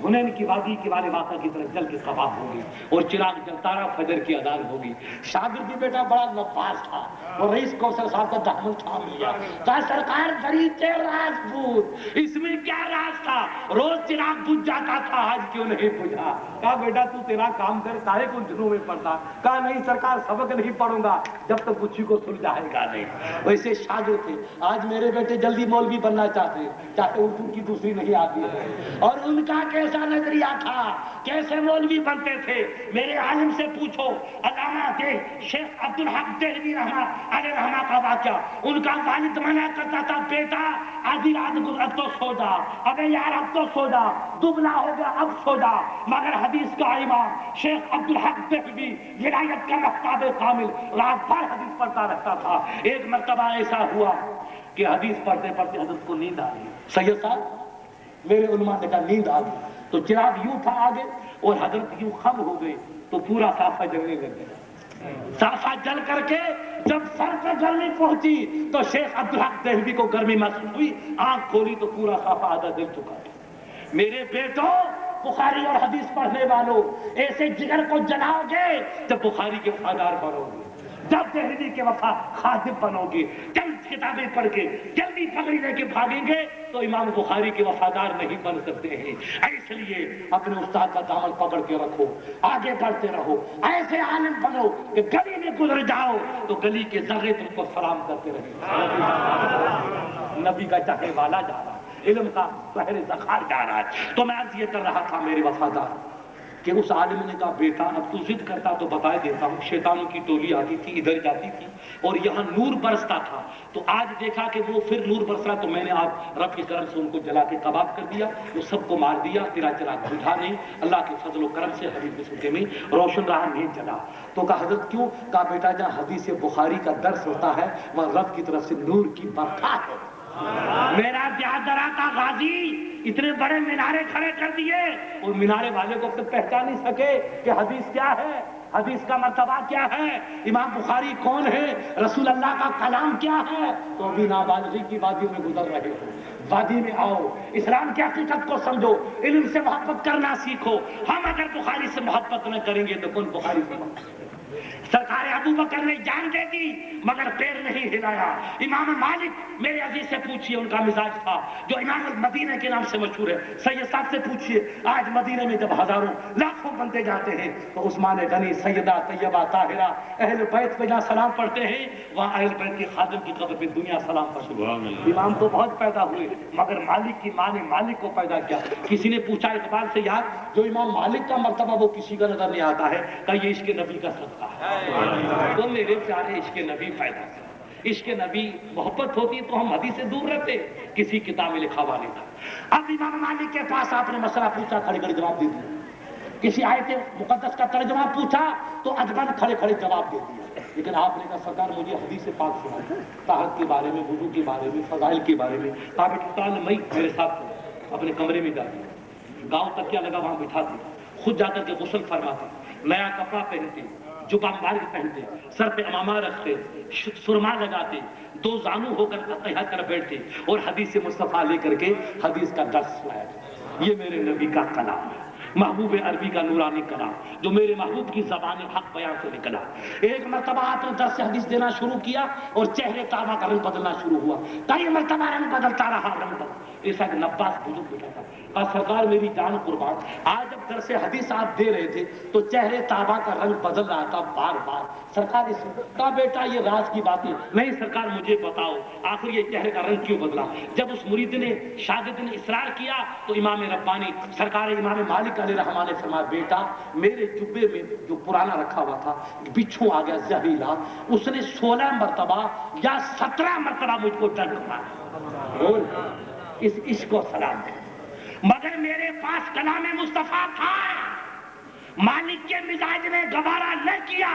حنین کی وادی کے والے واقعہ کی طرح جل کے کباب ہو گئی، اور چراغ جلتا رہا، فجر کی اذان ہو گئی. شاگردی بیٹا بڑا نفاذ تھا، اور رئیس کوثر صاحب کا دامن تھام لیا، کہا سرکار فریضے راز پوچھ، اس میں کیا راز تھا؟ روز چراغ بجھ جاتا تھا، آج کیوں نہیں بجھا؟ کہا بیٹا تو تیرا کام کر، کاہے کو دنوں میں پڑھتا؟ کہا نہیں سرکار سبق نہیں پڑھوں گا جب تک مجھ کو سلجھائے گا نہیں. ویسے شاگرد تھے. آج میرے بیٹے جلدی مولوی بننا چاہتے ہیں، چاہے اردو کی دوسری نہیں آتی ہے، اور ان کا کیسا نظریہ تھا، کیسے مولوی بنتے تھے. میرے عالم سے پوچھو، علامہ شیخ عبدالحق دہلوی علیہ رحمہ کا واقعہ. ان کا والد منع کرتا تھا، بیٹا آدھی رات اب تو سو جا، ابے یار اب تو سو جا، دبلا ہو گیا اب سو جا. مگر حدیث کا امام شیخ عبدالحق دہلوی ولایت کا مختاب کامل رات بھر حدیث پڑھتا رہتا تھا. ایک مرتبہ ایسا ہوا کہ حدیث پڑھتے پڑھتے حضرت کو نیند آ گئی. سید صاحب میرے علماء نے کہا نیند آ گئی، تو چراغ یوں تھا آگے اور حضرت یوں خم ہو گئے تو پورا صافہ جلنے لگ گیا. صافہ جل کر کے جب سر پہ گرمی پہنچی تو شیخ عبدالحق دہلوی کو گرمی محسوس ہوئی، آنکھ کھولی تو پورا صافہ آدھا جل چکا تھا. میرے بیٹوں، بخاری اور حدیث پڑھنے والوں، ایسے جگر کو جلاؤ گے جب بخاری کے وفادار بنو گے، جب دہلوی کے وفا خادم بنو گے. چند کتابیں پڑھ کے جلدی پگڑی لے کے بھاگیں گے تو امام بخاری کے وفادار نہیں بن سکتے ہیں. اس لیے اپنے استاد کا دامن پکڑ کے رکھو، آگے بڑھتے رہو، ایسے عالم بنو کہ گلی میں گزر جاؤ تو گلی کے ذرے تم کو سلام کرتے رہے. نبی کا چاہنے والا جا رہا، علم کا بحر ذخائر جا رہا ہے. تو میں عرض یہ کر رہا تھا میرے وفادار کہ اس عالم نے کہا بیٹا اب تو ضد کرتا تو بتا دیتا ہوں. شیطانوں کی ٹولی آتی تھی ادھر جاتی تھی اور یہاں نور برستا تھا. تو آج دیکھا کہ وہ پھر نور برس رہا تو میں نے آج رب کے کرم سے ان کو جلا کے کباب کر دیا. وہ سب کو مار دیا. تیرا چراغ بجھا نہیں. اللہ کے فضل و کرم سے حبیب کے صدقے میں روشن رہا نہیں جلا. تو کہا حضرت کیوں؟ کہا بیٹا جہاں حدیث بخاری کا درس ہوتا ہے وہاں رب کی طرف سے نور کی برکات ہے. میرا دیادرا کا غازی اتنے بڑے مینارے کھڑے کر دیے اور مینارے والے کو پھر پہچان نہیں سکے کہ حدیث کیا ہے, حدیث کا مرتبہ کیا ہے, امام بخاری کون ہے, رسول اللہ کا کلام کیا ہے. تو ابھی نابالغی کی وادی میں گزر رہے ہو. وادی میں آؤ, اسلام کی حقیقت کو سمجھو, علم سے محبت کرنا سیکھو. ہم اگر بخاری سے محبت نہ کریں گے تو کون بخاری سے محبت کرے؟ سرکار ابو بکر نے جان دے دی مگر پیر نہیں ہلایا. امام مالک میرے عزیز سے پوچھئے, ان کا مزاج تھا جو امام المدینہ کے نام سے مشہور ہے. سید صاحب سے پوچھئے آج مدینہ میں جب ہزاروں لاکھوں بندے جاتے ہیں تو عثمان غنی, سیدہ طیبہ طاہرہ, اہل بیت پہ جہاں سلام پڑھتے ہیں وہاں اہل بیت کے خادم کی قبر پہ دنیا سلام پڑھتی ہے. امام تو بہت پیدا ہوئے مگر مالک کی ماں نے مالک کو پیدا کیا. کسی نے پوچھا اقبال سے یار جو امام مالک کا مرتبہ وہ کسی کا نظر نہیں آتا ہے, کہ یہ عشق نبی کا صدقہ ہے. تو میرے پیارے عشق نبی پیدا کر. عشق نبی محبت ہوتی تو ہم حدیث سے دور رہتے, کسی کتاب میں لکھا ہوا نہیں تھا. اب امام مالک کے پاس آپ نے مسئلہ پوچھا, کھڑے کھڑے جواب دے دیا. کسی آیت مقدس کا ترجمہ پوچھا تو ادبن کھڑے کھڑے جواب دے دیا. لیکن آپ نے کہا سرکار مجھے حدیث سے پاک سنا, طہارت کے بارے میں, وضو کے بارے میں, فضائل کے بارے میں. میں میرے ساتھ اپنے کمرے میں جاتی, گاؤں تک کیا لگا وہاں بٹھاتے, خود جا کر کے غسل فرماتے, نیا کپڑا پہنتے, جبہ مبارک پہنتے, سر پہ امامہ رکھتے, سرما لگاتے, دو زانو ہو کر تہیا کر بیٹھتے اور حدیث مصطفیٰ لے کر کے حدیث کا درس سنایا. یہ میرے نبی کا کلام ہے, محبوب عربی کا نورانی کلام جو میرے محبوب کی زبان حق بیان سے نکلا. ایک مرتبہ آپ نے درس حدیث دینا شروع کیا اور چہرے کعبہ کا رنگ بدلنا شروع ہوا. کئی مرتبہ رنگ بدلتا رہا, رنگ بدل. ایسا کہ نباس بزرگ بیٹھا تھا, کہا سرکار میری جان قربان, آج جب درس حدیث آپ دے رہے تھے تو چہرے کعبہ کا رنگ بدل رہا تھا بار بار. سرکار اس کہا بیٹا یہ راز کی باتیں نہیں, سرکار مجھے بتاؤ آخر یہ چہرے کا رنگ کیوں بدلا. جب اس مرید نے شاگرد نے اصرار کیا تو امام ربانی سرکار امام مالک علیہ رحمٰن نے فرمایا بیٹا میرے جبے میں جو پرانا رکھا ہوا تھا بچھو آ گیا زہریلا, اس نے 16 مرتبہ یا 17 مرتبہ مجھ کو ڈنک مارا. اس عشق کو سلام ہے. مگر میرے پاس کلام مصطفیٰ تھا. مالک کے مزاج نے گوارا نہ کیا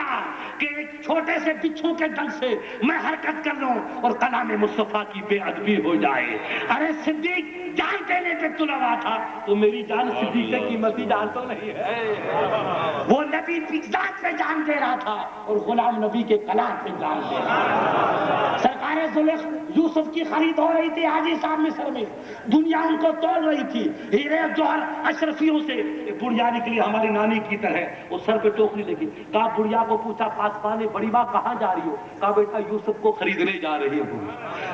کہ ایک چھوٹے سے بچھو کے ڈنگ سے میں حرکت کر لوں اور کلام مصطفیٰ کی بے ادبی ہو جائے. ارے صدیق جان دینے پہ تلا تھا تو میری جان صدیق سے قیمتی جان تو نہیں ہے. وہ نبی کی ذات پہ جان دے رہا تھا اور غلام نبی کے کلام پہ جان دے رہا تھا. سرکار یوسف کی خرید ہو رہی تھی حاجی صاحب مصر میں, دنیا ان کو توڑ رہی تھی ہیرے جوہر اشرفیوں سے. بڑھیا نکلی ہماری نانی کی طرح, وہ سر پہ ٹوکری لگی. کہا بڑھیا کو پوچھا پاسبان نے بڑی ماں کہاں جا رہی ہو؟ کہا بیٹا یوسف کو خریدنے جا رہی ہوں.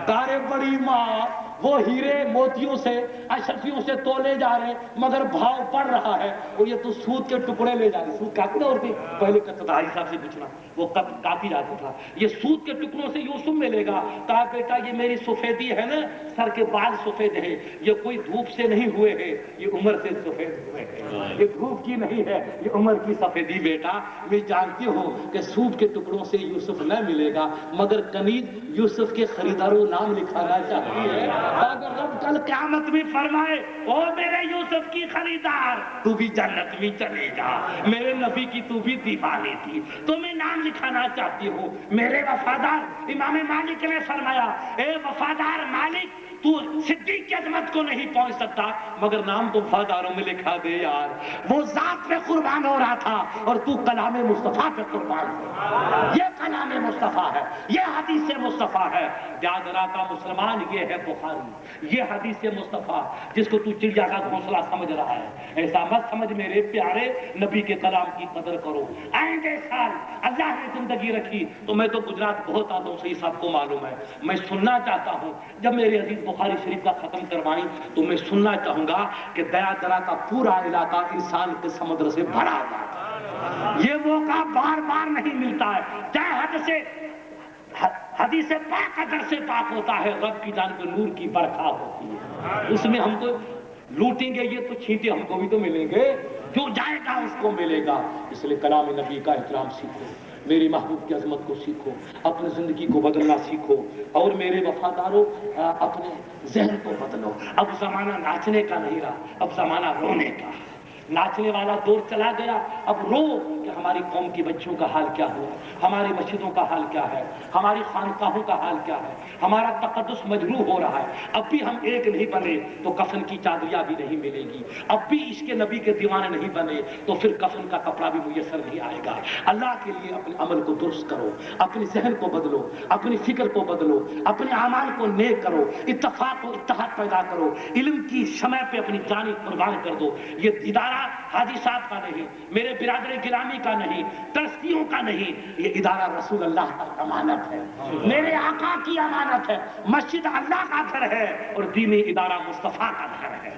کہا رے بڑی ماں وہ ہیرے موتیوں سے اشرفیوں سے تولے جا رہے مگر بھاؤ پڑ رہا ہے, اور یہ تو سود کے ٹکڑے لے جا رہے. سود کافی نہ ہوتی پہلے حاجی صاحب سے پوچھنا, وہ کافی جاتا تھا. یہ سود کے ٹکڑوں سے یوسف ملے گا. کہا بیٹا یہ میری سفیدی ہے نا, سر کے بال سفید ہیں, یہ کوئی دھوپ سے نہیں ہوئے ہیں, یہ عمر سے سفید ہوئے ہیں. یہ دھوپ کی نہیں ہے, یہ عمر کی سفیدی. بیٹا میں جانتی ہوں کہ سود کے ٹکڑوں سے یوسف نہ ملے گا مگر کنیز یوسف کے خریداروں نام لکھانا چاہتی ہے. اگر رب کل قیامت میں فرمائے او میرے یوسف کی خریدار تو بھی جنت میں چلے جا, میرے نبی کی تو بھی دیوانی تھی, تو میں نام لکھانا چاہتی ہوں. میرے وفادار امام مالک نے فرمایا اے وفادار مالک تو صدیق کی عظمت کو نہیں پہنچ سکتا مگر نام تو وفاداروں میں لکھا دے یار. وہ ذات پہ قربان ہو رہا تھا اور تو کلام مصطفیٰ پہ قربان ہو. یہ کلام مصطفیٰ ہے, یہ حدیث مصطفیٰ ہے. یاد رکھا مسلمان یہ ہے بخاری, یہ حدیث مصطفیٰ جس کو تو چڑیا کا گھونسلہ سمجھ رہا ہے. ایسا مت سمجھ میرے پیارے, نبی کے کلام کی قدر کرو. آئندے سال اللہ نے زندگی رکھی تو میں تو گجرات بہت آتا ہوں, صحیح صاحب کو معلوم ہے. میں سننا چاہتا ہوں جب میرے عزیز بخاری شریف کا ختم کروائیں تو میں سننا چاہوں گا کہ دیا درا کا پورا علاقہ انسان کے سمندر سے بھرا ہوا. یہ موقع بار بار نہیں ملتا ہے. چاہے حد سے حدیث پاک کا درس پاک ہوتا ہے، رب کی جانب نور کی برکھا ہوتی ہے، اس میں ہم کو لوٹیں گے یہ تو چھینٹے ہم کو بھی تو ملیں گے، جو جائے گا اس کو ملے گا۔ اس لیے کلام نبی کا احترام سیکھو، میری محبوب کی عظمت کو سیکھو، اپنی زندگی کو بدلنا سیکھو، اور میرے وفاداروں اپنے ذہن کو بدلو۔ اب زمانہ ناچنے کا نہیں رہا، اب زمانہ رونے کا۔ ناچنے والا دور چلا گیا، اب رو کہ ہماری قوم کی بچوں کا حال کیا ہوا، ہماری مسجدوں کا حال کیا ہے، ہماری خانقاہوں کا حال کیا ہے، ہمارا تقدس مجروح ہو رہا ہے۔ اب بھی ہم ایک نہیں بنے تو کفن کی چادریاں بھی نہیں ملے گی، اب بھی عشق نبی کے دیوانے نہیں بنے تو پھر کفن کا کپڑا بھی میسر نہیں آئے گا۔ اللہ کے لیے اپنے عمل کو درست کرو، اپنے ذہن کو بدلو، اپنی فکر کو بدلو، اپنے اعمال کو نیک کرو، اتفاق و اتحاد پیدا کرو، علم کی شمع پہ اپنی جان قربان کر دو۔ یہ ادارہ حاجی صاحب کا نہیں، میرے برادر گرامی کا نہیں، ٹرسٹیوں کا نہیں، یہ ادارہ رسول اللہ کا امانت ہے، میرے آقا کی امانت ہے۔ مسجد اللہ کا گھر ہے اور دینی ادارہ مصطفیٰ کا گھر ہے۔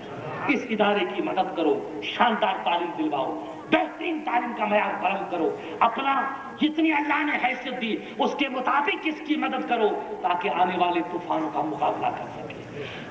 اس ادارے کی مدد کرو، شاندار تعلیم دلواؤ، بہترین تعلیم کا معیار بلند کرو، اپنا جتنی اللہ نے حیثیت دی اس کے مطابق اس کی مدد کرو تاکہ آنے والے طوفانوں کا مقابلہ کر سکے۔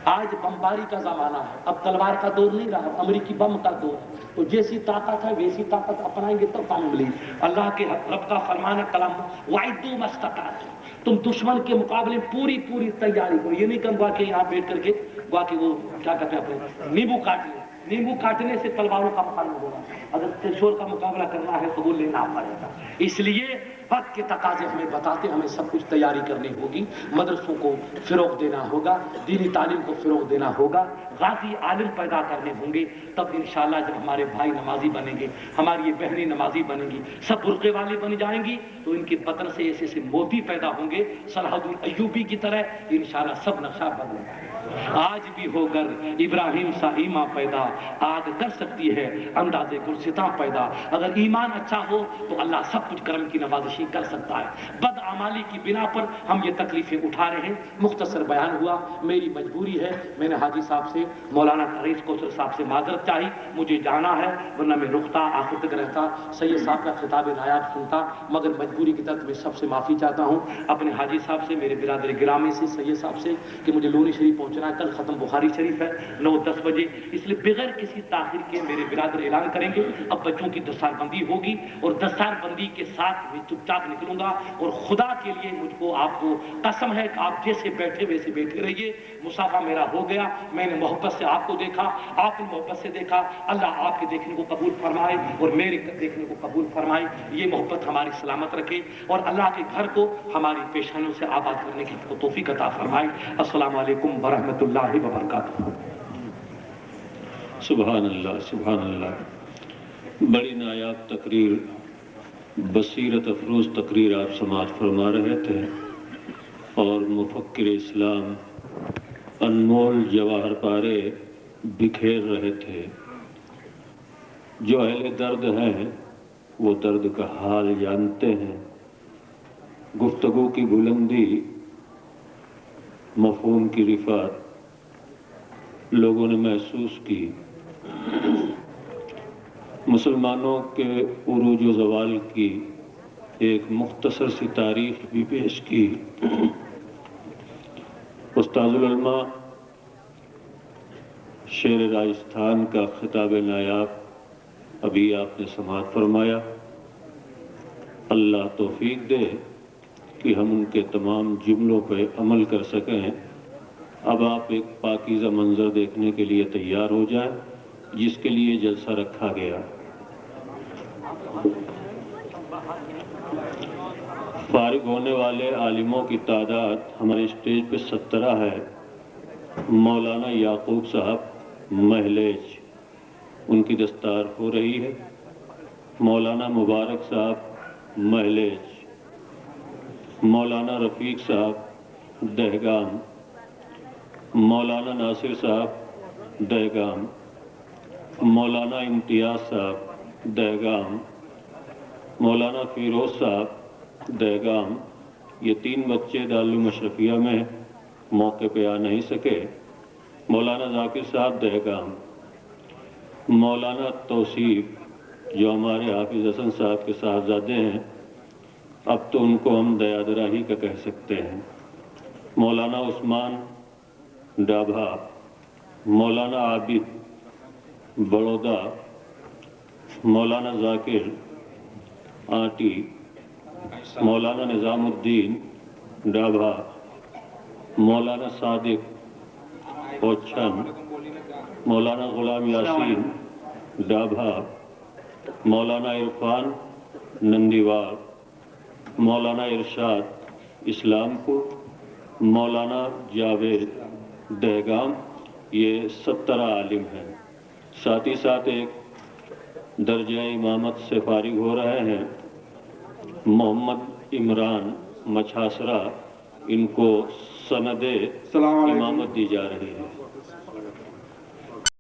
آج بمباری کا زمانہ ہے، اب تلوار کا دور نہیں رہا، امریکی بم کا دور ہے، تو جیسی طاقت ہے ویسی طاقت اپنائیں گے تو کامیابی۔ اللہ کے رب کا فرمان ہے کلام وَاعِدُّوا مَا اسْتَطَعْتُمْ، تم دشمن کے مقابلے پوری تیاری کرو۔ یہ نہیں کہوں کہ یہاں بیٹھ کر کے کہ وہ کیا کہتے ہیں اپنے نیمبو کاٹ لیں، نیمبو کاٹنے سے تلواروں کا مقابلہ ہوگا، اگر ترشول کا مقابلہ کرنا ہے تو وہ لینا پڑے گا۔ اس لیے وقت کے تقاضے ہمیں بتاتے ہمیں سب کچھ تیاری کرنی ہوگی، مدرسوں کو فروغ دینا ہوگا، دینی تعلیم کو فروغ دینا ہوگا، غازی عالم پیدا کرنے ہوں گے، تب انشاءاللہ جب ہمارے بھائی نمازی بنیں گے، ہماری یہ بہنیں نمازی بنیں گی، سب برقعے والی بن جائیں گی، تو ان کے بدن سے ایسے موتی پیدا ہوں گے صلاح الدین ایوبی کی طرح، انشاءاللہ سب نقشہ بدلے گا۔ آج بھی ہو گر ابراہیم سا ایمان پیدا، آگ کر سکتی ہے اندازے گلستاں پیدا۔ اگر ایمان اچھا ہو تو اللہ سب کچھ کرم کی نوازشی کر سکتا ہے۔ بد اعمالی کی بنا پر ہم یہ تکلیفیں اٹھا رہے ہیں۔ مختصر بیان ہوا، میری مجبوری ہے، میں نے حاجی صاحب سے، مولانا عریض کوثر صاحب سے معذرت چاہی، مجھے جانا ہے، ورنہ میں رکتا آخر تک رہتا، سید صاحب کا خطاب نایاب سنتا، مگر مجبوری کی طرف میں سب سے معافی چاہتا ہوں، اپنے حاجی صاحب سے، میرے برادر گرامی سے، سید صاحب سے، کہ مجھے لونی شریف پہنچنا ہے، کل ختم بخاری شریف ہے 9-10 بجے، اس لیے بغیر کسی تاخیر کے میرے برادر اعلان کریں گے۔ اب بچوں کی دستار بندی ہوگی اور دستار بندی کے ساتھ میں چپ چاپ نکلوں گا، اور خدا کے لیے مجھ کو آپ کو قسم ہے کہ آپ جیسے بیٹھے ویسے بیٹھے رہیے۔ مسافہ میرا ہو گیا، میں نے محبت سے آپ کو دیکھا، آپ نے محبت سے دیکھا، اللہ آپ کے دیکھنے کو قبول فرمائے اور میرے دیکھنے کو قبول فرمائے، یہ محبت ہماری سلامت رکھے اور اللہ کے گھر کو ہماری پیشانیوں سے آباد کرنے کی توفیق عطا فرمائے۔ السلام علیکم ورحمۃ اللہ وبرکاتہ۔ سبحان اللہ، سبحان اللہ، بڑی نایاب تقریر، بصیرت افروز تقریر آپ سماعت فرما رہے تھے، اور مفکر اسلام انمول جواہر پارے بکھیر رہے تھے۔ جو اہل درد ہیں وہ درد کا حال جانتے ہیں۔ گفتگو کی بلندی، مفہوم کی رفعت لوگوں نے محسوس کی۔ مسلمانوں کے عروج و زوال کی ایک مختصر سی تاریخ بھی پیش کی۔ استاذ العلماء شیر راجستھان کا خطاب نایاب ابھی آپ نے سماعت فرمایا۔ اللہ توفیق دے کہ ہم ان کے تمام جملوں پہ عمل کر سکیں۔ اب آپ ایک پاکیزہ منظر دیکھنے کے لیے تیار ہو جائیں جس کے لیے جلسہ رکھا گیا۔ فارغ ہونے والے عالموں کی تعداد ہمارے اسٹیج پہ 17 ہے۔ مولانا یعقوب صاحب مہلیج، ان کی دستار ہو رہی ہے۔ مولانا مبارک صاحب مہلیج، مولانا رفیق صاحب دہگام، مولانا ناصر صاحب دہگام، مولانا امتیاز صاحب دہگام، مولانا فیروز صاحب دہگام۔ یہ 3 بچے دارالعلوم اشرفیہ میں موقع پہ آ نہیں سکے۔ مولانا ذاکر صاحب دہگام، مولانا توصیف جو ہمارے حافظ حسن صاحب کے صاحبزادے ہیں، اب تو ان کو ہم دیادرا ہی کا کہہ سکتے ہیں۔ مولانا عثمان ڈابھا، مولانا عابد بڑودہ، مولانا ذاکر آٹی، مولانا نظام الدین ڈابھا، مولانا صادق اوچھن، مولانا غلام یاسین ڈابھا، مولانا عرفان نندیوار، مولانا ارشاد اسلام پور، مولانا جاوید دہگام، یہ 17 عالم ہیں۔ ساتھ ہی ساتھ ایک درجہ امامت سے فارغ ہو رہے ہیں محمد عمران مچھاسرہ، ان کو سند امامت دی جا رہی ہے۔